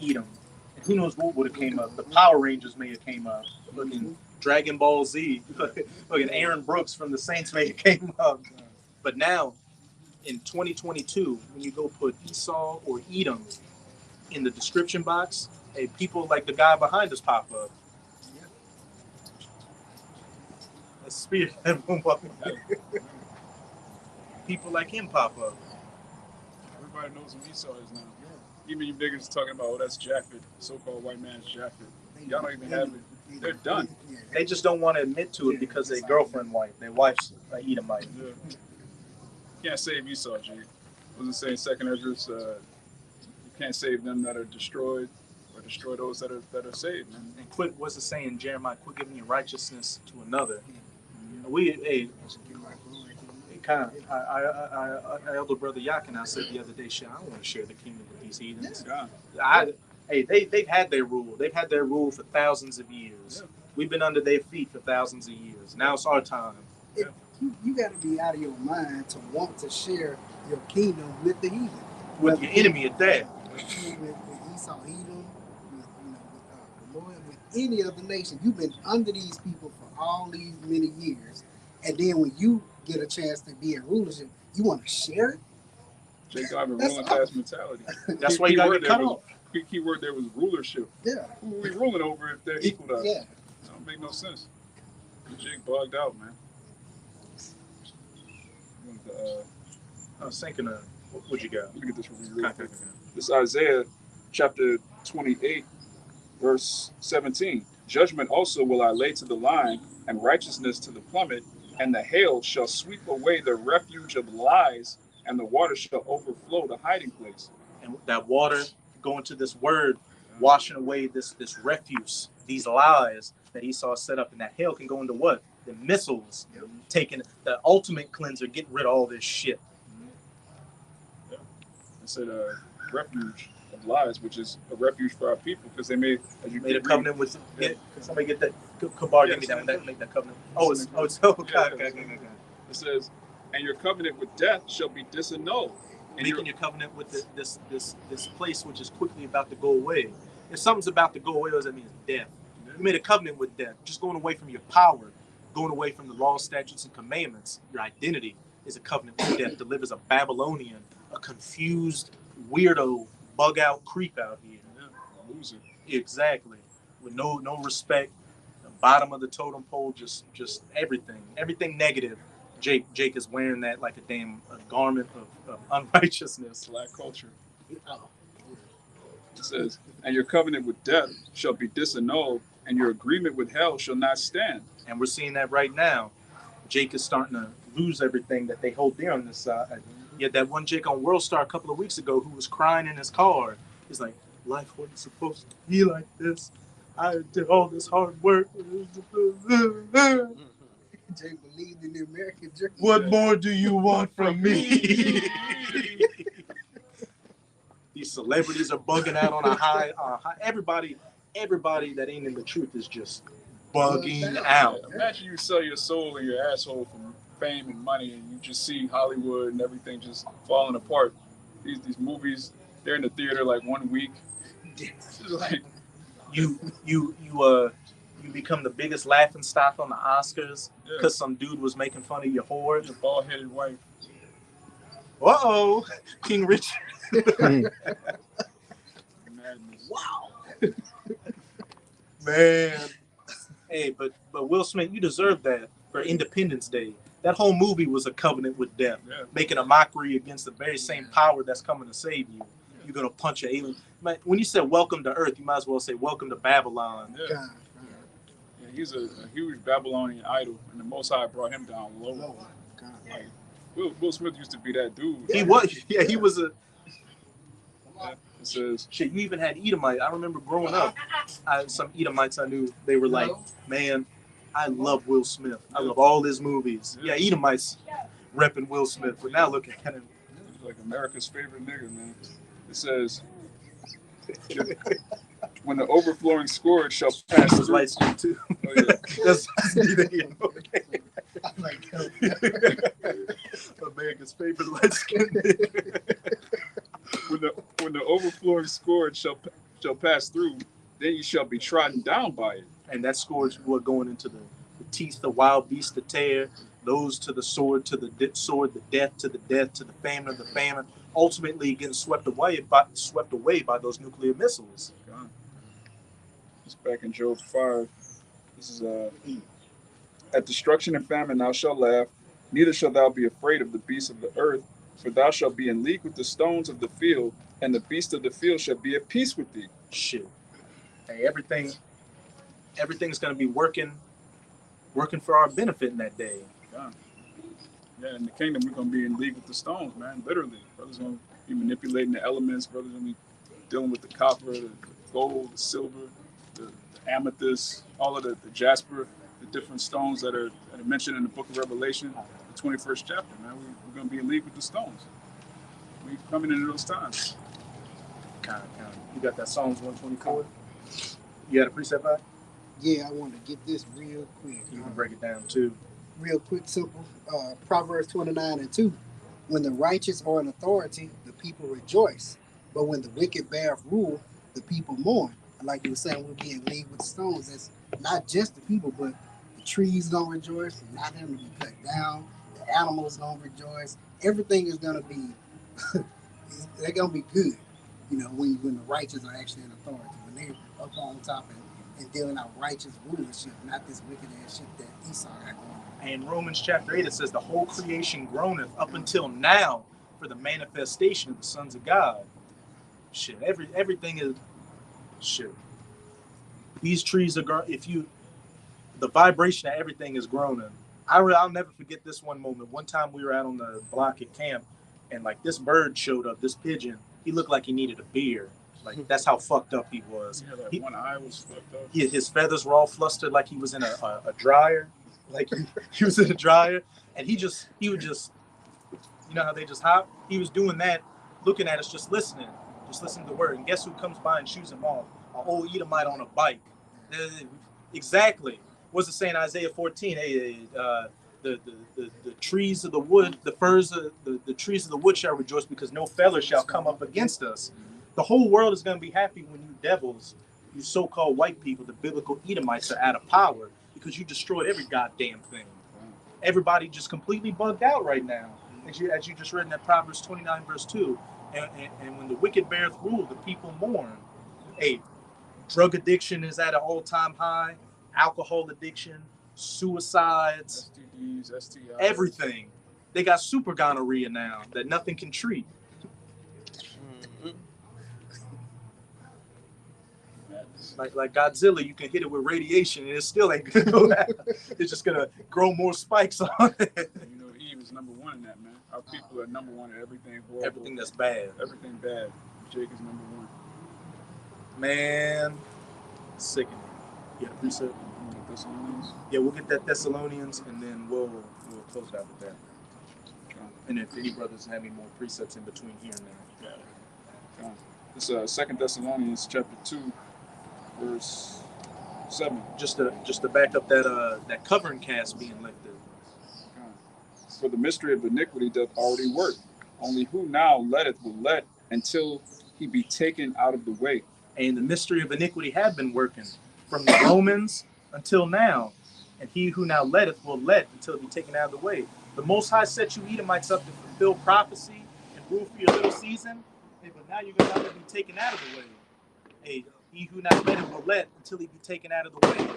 Speaker 1: Edom, and who knows what would have came up. The Power Rangers may have came up. Looking Dragon Ball Z, looking Aaron Brooks from the Saints may have came up. But now, in 2022, when you go put Esau or Edom in the description box, hey, people like the guy behind us pop up. A spirit people like him pop up.
Speaker 2: Everybody knows who Esau is now. Even you niggas talking about, oh, that's Japheth, so-called white man's Japheth. Y'all don't even have it. They're done.
Speaker 1: They just don't want to admit to it because their girlfriend white, their wife's Edomite.
Speaker 2: Yeah. You can't save Esau, Jake. Wasn't saying second Esdras, you can't save them that are destroyed or destroy those that are saved, man.
Speaker 1: And quit, what's it saying, Jeremiah? Quit giving your righteousness to another. We, kind of, our elder brother Yakin, I said the other day, shit, I don't want to share the kingdom with these heathens. They've had their rule. They've had their rule for thousands of years. Yeah. We've been under their feet for thousands of years. Now it's our time.
Speaker 4: You got to be out of your mind to want to share your kingdom with the heathen.
Speaker 1: With your enemy at that.
Speaker 4: With Esau, Edom, with any other nation. You've been under these people for all these many years. And then when you get a chance to be in rulership, you want to share it?
Speaker 2: Jake got a ruling class mentality.
Speaker 1: That's why you got to get cut off.
Speaker 2: Key word there was rulership.
Speaker 4: Yeah.
Speaker 2: Who are we ruling over if they're equal to us?
Speaker 4: Yeah.
Speaker 2: That don't make no sense. Jake bugged out, man.
Speaker 1: I was thinking of, what you got?
Speaker 2: Let me get this real quick. This is Isaiah chapter 28, verse 17. Judgment also will I lay to the line, and righteousness to the plummet, and the hail shall sweep away the refuge of lies, and the water shall overflow the hiding place.
Speaker 1: And that water going to this word, washing away this refuse, these lies that Esau set up, and that hail can go into what? The missiles, taking the ultimate cleanser, getting rid of all this shit.
Speaker 2: Yeah. It said refuge of lies, which is a refuge for our people, because they made, as you
Speaker 1: made a covenant with. Somebody get that. Kabar, give me that. Make that covenant. Okay.
Speaker 2: It says, and your covenant with death shall be disannulled.
Speaker 1: And making your covenant with this place which is quickly about to go away. If something's about to go away, what does that mean? It's death. You made a covenant with death, just going away from your power, going away from the law, statutes, and commandments. Your identity is a covenant with death. Delivers a Babylonian, a confused weirdo, bug out creep out here.
Speaker 2: Yeah, loser.
Speaker 1: Exactly. With no respect. The bottom of the totem pole, just everything negative. Jake is wearing that like a garment of unrighteousness.
Speaker 2: Black culture. It says, and your covenant with death shall be disannulled, and your agreement with hell shall not stand.
Speaker 1: And we're seeing that right now. Jake is starting to lose everything that they hold dear on this side. Yet that one Jake on World Star a couple of weeks ago who was crying in his car, he's like, life wasn't supposed to be like this. I did all this hard work.
Speaker 4: Jake believed in the American dream.
Speaker 1: What more do you want from me? These celebrities are bugging out on a high. Everybody that ain't in the truth is just bugging out.
Speaker 2: Imagine you sell your soul and your asshole for fame and money, and you just see Hollywood and everything just falling apart. These movies, they're in the theater like 1 week. It's like
Speaker 1: you become the biggest laughing stock on the Oscars because some dude was making fun of your whore.
Speaker 2: Your bald-headed wife.
Speaker 1: Uh-oh, King Richard.
Speaker 2: Madness.
Speaker 1: Wow. Man. Hey, but Will Smith, you deserve that for Independence Day. That whole movie was a covenant with death,
Speaker 2: Yeah.
Speaker 1: making a mockery against the very same power that's coming to save you. You're gonna punch an alien. When you said "Welcome to Earth," you might as well say "Welcome to Babylon."
Speaker 2: Yeah.
Speaker 4: God,
Speaker 2: Yeah, he's a huge Babylonian idol, and the Most High brought him down low.
Speaker 4: Lord, God.
Speaker 2: Like, Will Smith used to be that dude.
Speaker 1: He was, yeah, he was a
Speaker 2: Yeah, it says,
Speaker 1: shit. You even had Edomite. I remember growing up, some Edomites I knew. They were like, "Man, I love Will Smith. I love all his movies." Yeah, Edomites repping Will Smith, but now look at him.
Speaker 2: he's like America's favorite nigga, man. It says, when the overflowing scourge shall pass
Speaker 1: His
Speaker 2: through.
Speaker 1: light skin too.
Speaker 2: Oh, yeah.
Speaker 1: That's neither here nor there.
Speaker 4: I'm like,
Speaker 1: America's favorite light skin.
Speaker 2: When the overflowing scourge shall pass through, then you shall be trodden down by it.
Speaker 1: And that scourge was going into the teeth, the wild beast, the tear, those to the sword, sword, the death, to the famine of the famine, ultimately getting swept away by those nuclear missiles.
Speaker 2: God. It's back in Job 5. This is at destruction and famine thou shalt laugh, neither shalt thou be afraid of the beasts of the earth, for thou shalt be in league with the stones of the field, and the beasts of the field shall be at peace with thee.
Speaker 1: Shit. Hey, everything's gonna be working for our benefit in that day.
Speaker 2: God. Yeah, in the kingdom we're gonna be in league with the stones, man. Literally. Brothers gonna be manipulating the elements, brothers gonna be dealing with the copper, the gold, the silver, the amethyst, all of the jasper, the different stones that are mentioned in the book of Revelation, the 21st chapter, man. We're going to be in league with the stones. We're coming into those times.
Speaker 1: Kind of. You got that Psalms 124? You got a precept back?
Speaker 4: yeah, I want to get this real quick.
Speaker 1: You can break it down too.
Speaker 4: Real quick, simple. Proverbs 29:2. When the righteous are in authority, the people rejoice. But when the wicked bear rule, the people mourn. And like you were saying, we'll be in league with the stones. It's not just the people, but the trees gonna rejoice, not them to be cut down. The animals gonna rejoice. Everything is gonna be they're gonna be good. You know, when the righteous are actually in authority, when they're up on top and dealing out righteous rulership, not this wicked ass shit that Esau got going on.
Speaker 1: And in Romans chapter 8, it says the whole creation groaneth up until now for the manifestation of the sons of God. Shit, everything is shit. These trees are the vibration of everything is groaning. I'll never forget this one moment. One time we were out on the block at camp, and like this bird showed up, this pigeon. He looked like he needed a beer. Like that's how fucked up he was.
Speaker 2: Yeah, like one eye was fucked up.
Speaker 1: His feathers were all flustered, like he was in a dryer. Like he was in a dryer, and he would just, you know how they just hop? He was doing that, looking at us, just listening to the word. And guess who comes by and shoots him off? An old Edomite on a bike. Exactly. What's it saying in Isaiah 14? Hey, the trees of the wood, the firs of the trees of the wood shall rejoice because no feller shall come up against us. The whole world is going to be happy when you devils, you so-called white people, the biblical Edomites, are out of power because you destroyed every goddamn thing. Everybody just completely bugged out right now, as you just read in that Proverbs 29 verse 2. And when the wicked beareth rule, the people mourn. Hey, drug addiction is at an all-time high. Alcohol addiction, suicides,
Speaker 2: STDs, STIs.
Speaker 1: everything. They got super gonorrhea now that nothing can treat. Like Godzilla, you can hit it with radiation and it still ain't gonna go out. It's just gonna grow more spikes on it.
Speaker 2: You know, Eve is number one in that, man. Our people are number one at everything horrible.
Speaker 1: Everything that's bad.
Speaker 2: Everything bad. Jake is number one.
Speaker 1: Man, sickening. Yeah, precept.
Speaker 2: Thessalonians.
Speaker 1: Yeah, we'll get that Thessalonians and then we'll close it out with that. And if any brothers have any more precepts in between here and there.
Speaker 2: Yeah. This 2 Thessalonians chapter 2, verse 7.
Speaker 1: Just to back up that covering cast being lifted.
Speaker 2: For the mystery of iniquity doth already work. Only who now letteth will let until he be taken out of the way.
Speaker 1: And the mystery of iniquity had been working from the Romans until now. And he who now letteth will let until it be taken out of the way. The Most High set you Edomites up to fulfill prophecy and rule for your little season. Hey, but now you're going to have to be taken out of the way. Hey, he who now letteth will let until he be taken out of the way.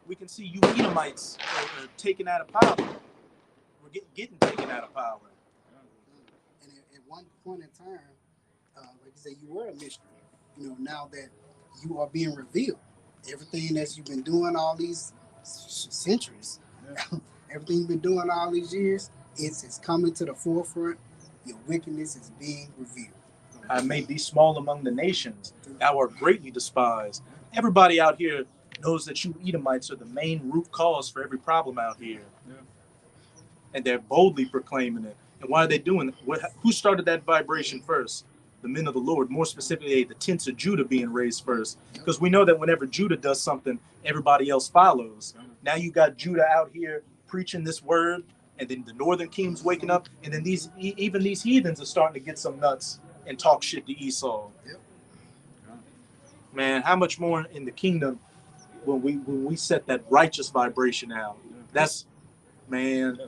Speaker 1: we can see you Edomites are taken out of power. We're getting taken out of power.
Speaker 4: And at one point in time, like you said, you were a mystery. You know, now that you are being revealed, everything that you've been doing all these centuries, everything you've been doing all these years, it's coming to the forefront. Your wickedness is being revealed.
Speaker 1: I made thee small among the nations. Thou art greatly despised. Everybody out here knows that you Edomites are the main root cause for every problem out here.
Speaker 2: Yeah.
Speaker 1: And they're boldly proclaiming it. And why are they doing it? Who started that vibration first? The men of the Lord, more specifically the tents of Judah being raised first. Because we know that whenever Judah does something, everybody else follows. Now you got Judah out here preaching this word, and then the northern kingdom's waking up, and then even these heathens are starting to get some nuts and talk shit to Esau.
Speaker 4: Yep.
Speaker 1: Man, how much more in the kingdom when we set that righteous vibration out? That's, man.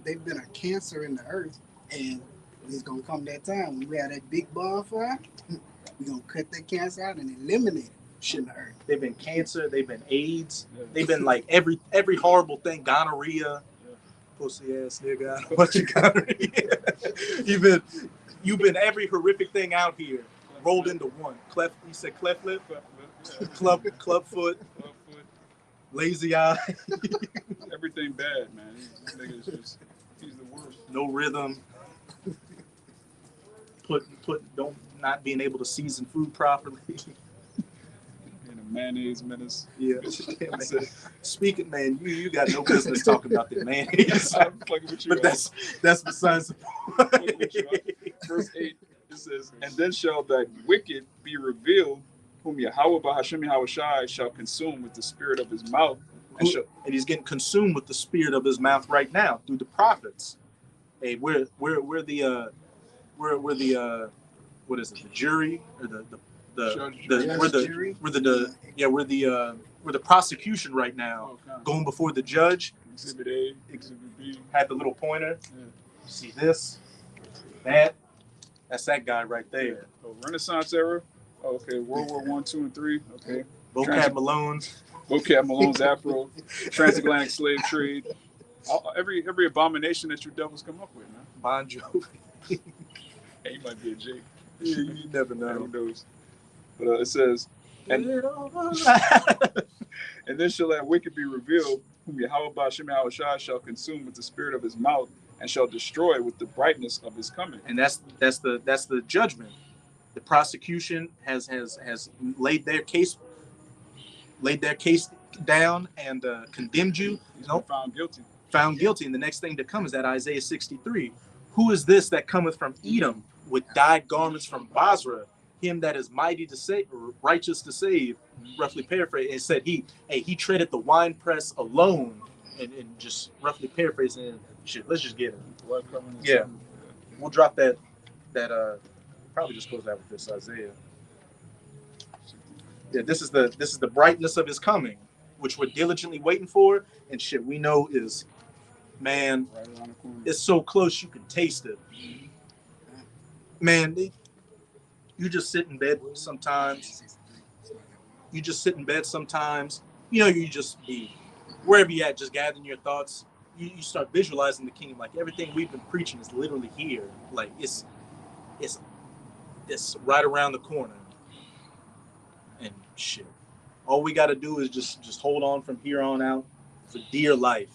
Speaker 4: They've been a cancer in the earth, and it's gonna come that time when we have that big bonfire. We're gonna cut that cancer out and eliminate it. Shit in the earth.
Speaker 1: They've been cancer, they've been AIDS, they've been like every horrible thing, gonorrhea, pussy ass nigga, what you gonorrhea. You've been every horrific thing out here rolled into one. You said cleft lip, club foot, lazy eye.
Speaker 2: Everything bad, man. This nigga is just, he's the worst.
Speaker 1: No rhythm. Not being able to season food properly.
Speaker 2: And a mayonnaise menace.
Speaker 1: Yeah. Speaking, man, you got no business talking about the mayonnaise.
Speaker 2: I'm fucking with you.
Speaker 1: But that's besides the point.
Speaker 2: Verse 8, it says, and then shall that wicked be revealed, whom Yahweh Bahashem Yahushai shall consume with the spirit of his mouth.
Speaker 1: And he's getting consumed with the spirit of his mouth right now through the prophets. Hey, we're the what is it? The jury or we're the prosecution right now, going before the judge.
Speaker 2: Exhibit A, Exhibit B.
Speaker 1: Had the little pointer.
Speaker 2: Yeah.
Speaker 1: See this, that's that guy right there.
Speaker 2: Oh, Renaissance era. Oh, okay, World War I, II, and III. Okay.
Speaker 1: Vocab Malone's.
Speaker 2: Vocab Malone's Afro. Transatlantic slave trade. Every abomination that you devils come up with, man.
Speaker 1: Bon Jovi.
Speaker 2: Hey, you might be a J.
Speaker 1: Yeah, you never know.
Speaker 2: Who knows? But it says, and then shall that wicked be revealed, whom Yahweh Ba'Shem Yahushai shall consume with the spirit of his mouth, and shall destroy with the brightness of his coming.
Speaker 1: And that's the judgment. The prosecution has laid their case down and condemned you.
Speaker 2: He's been found guilty.
Speaker 1: Found guilty. And the next thing to come is that Isaiah 63. Who is this that cometh from Edom with dyed garments from Basra? Him that is mighty to save, righteous to save. Roughly paraphrase. And said he treaded the winepress alone. And just roughly paraphrasing. Shit, let's just get it. Yeah. We'll drop that probably just close out with this Isaiah. Yeah, this is the brightness of his coming, which we're diligently waiting for, and shit we know is, man,
Speaker 2: Right around the corner.
Speaker 1: it's so close you can taste it. Man, you just sit in bed sometimes. You just sit in bed sometimes. You know, you just be wherever you at, just gathering your thoughts. You start visualizing the kingdom. Like everything we've been preaching is literally here. Like it's right around the corner. And shit, all we got to do is just hold on from here on out for dear life,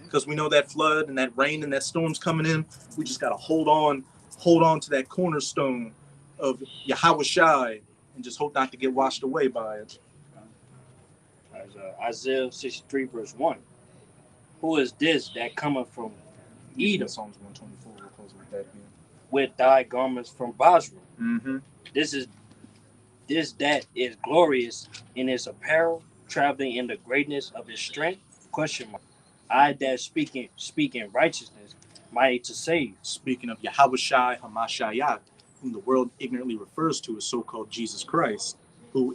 Speaker 1: because we know that flood and that rain and that storm's coming in. We just got to hold on to that cornerstone of Yahushai and just hope not to get washed away by it.
Speaker 3: Isaiah 63 verse 1. Who is this that cometh from Edom?
Speaker 1: Psalms 124. We'll close with that here.
Speaker 3: With thy garments from Basra.
Speaker 1: Mm-hmm.
Speaker 3: This that is glorious in his apparel, traveling in the greatness of his strength? Question mark. I that speaking righteousness, mighty to save.
Speaker 1: Speaking of Yahushai Hamashayah, whom the world ignorantly refers to as so-called Jesus Christ, who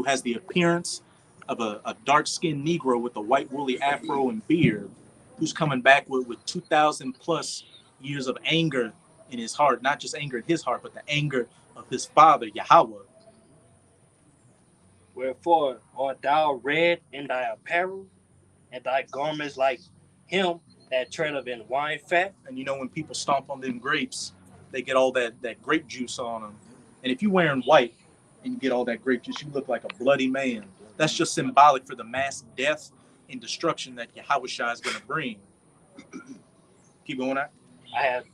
Speaker 1: has the appearance of a dark-skinned Negro with a white woolly afro and beard, who's coming back with 2,000 plus years of anger in his heart, not just anger in his heart, but the anger of his father, Yahweh.
Speaker 3: Wherefore art thou red in thy apparel, and thy garments like him that treadeth in wine fat.
Speaker 1: And you know, when people stomp on them grapes, they get all that grape juice on them. And if you're wearing white and you get all that grape juice, you look like a bloody man. That's just symbolic for the mass death and destruction that Yahushua is going to bring. Keep going out.
Speaker 3: I have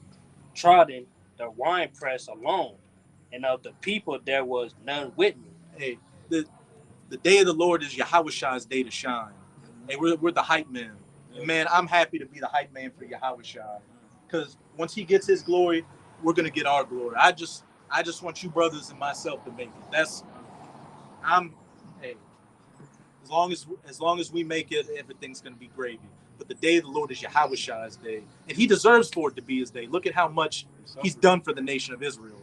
Speaker 3: trodden the winepress alone, and of the people there was none with me.
Speaker 1: Hey, the day of the Lord is Yahushua's day to shine. Hey, we're the hype men. And man, I'm happy to be the hype man for Yahushua. Because once he gets his glory, we're going to get our glory. I just want you brothers and myself to make it. Hey, as long as we make it, everything's going to be gravy. But the day of the Lord is Yahushua's day. And he deserves for it to be his day. Look at how much he's done for the nation of Israel.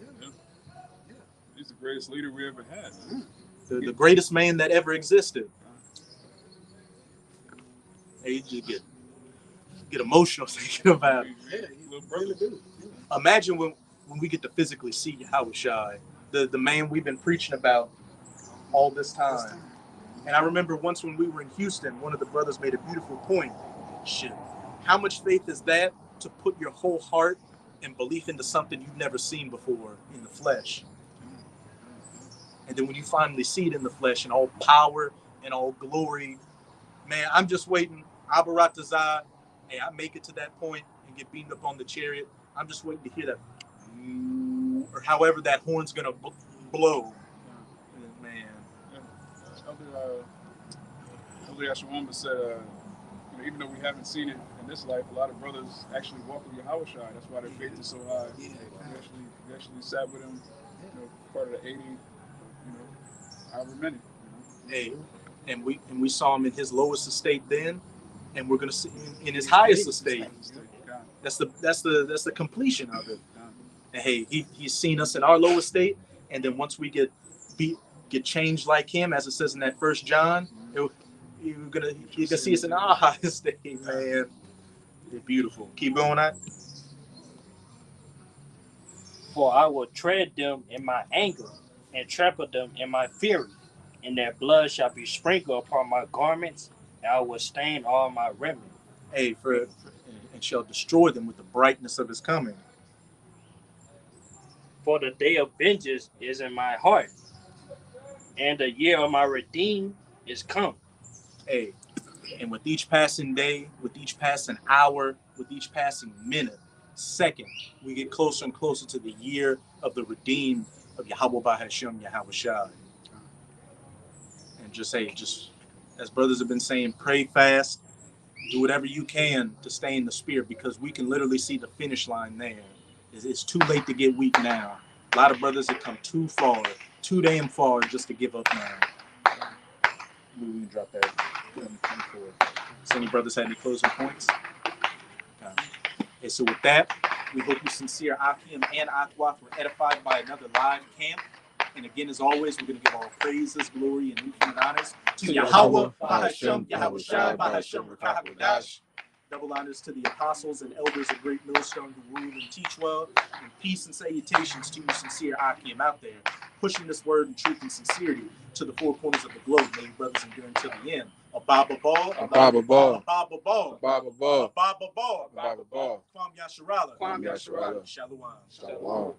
Speaker 2: He's the greatest leader we ever had.
Speaker 1: The greatest man that ever existed. Hey, you just get emotional thinking about it. Imagine when we get to physically see Yahushua, the man we've been preaching about all this time. And I remember once when we were in Houston, one of the brothers made a beautiful point. Shit, how much faith is that to put your whole heart and belief into something you've never seen before in the flesh? And then when you finally see it in the flesh in all power and all glory, man, I'm just waiting. Abaratazah, hey, I make it to that point and get beaten up on the chariot. I'm just waiting to hear that, or however that horn's gonna blow. Man.
Speaker 2: Elder Yashawamba said, even though we haven't seen it in this life, a lot of brothers actually walk with Yahushua. That's why their faith is so high. We actually sat with him, part of the 80, however many.
Speaker 1: Hey, and we saw him in his lowest estate then, and we're gonna see him in his highest estate. That's the completion of it. And hey, he's seen us in our lowest state, and then once we get changed like him, as it says in that 1 John, you're gonna see us in our highest state, man. It's beautiful. Keep going on.
Speaker 3: For I will tread them in my anger, and trample them in my fury, and their blood shall be sprinkled upon my garments, and I will stain all my remnant.
Speaker 1: Hey, and shall destroy them with the brightness of his coming.
Speaker 3: For the day of vengeance is in my heart, and the year of my redeem is come.
Speaker 1: Hey, and with each passing day, with each passing hour, with each passing minute, second, we get closer and closer to the year of the redeemed of Yahweh Bahashem Yahushua. And just as brothers have been saying, pray fast, do whatever you can to stay in the spirit, because we can literally see the finish line there. It's too late to get weak now. A lot of brothers have come too far, too damn far just to give up now. We can drop that. So any brothers have any closing points? Okay, so with that, we hope you sincere Akim and Akwath were edified by another live camp. And again, as always, we're going to give all praises, glory, and infinite honors to Yahweh, Bahashem, Yahushua, Bahashem, Rakahakodash. Double honors to the apostles and elders of Great Millstone who rule and teach well. And peace and salutations to you sincere Akim out there, pushing this word in truth and sincerity to the four corners of the globe. May you brothers endure until the end. Ababa Ball,
Speaker 6: Ababa Ball,
Speaker 1: Ababa Ball,
Speaker 6: Ababa Ball,
Speaker 1: Ababa Ball,
Speaker 6: Ababa Ball.
Speaker 1: Kwam Yasharala,
Speaker 6: Kwam Yasharala.
Speaker 1: Shalom.
Speaker 6: Shalom.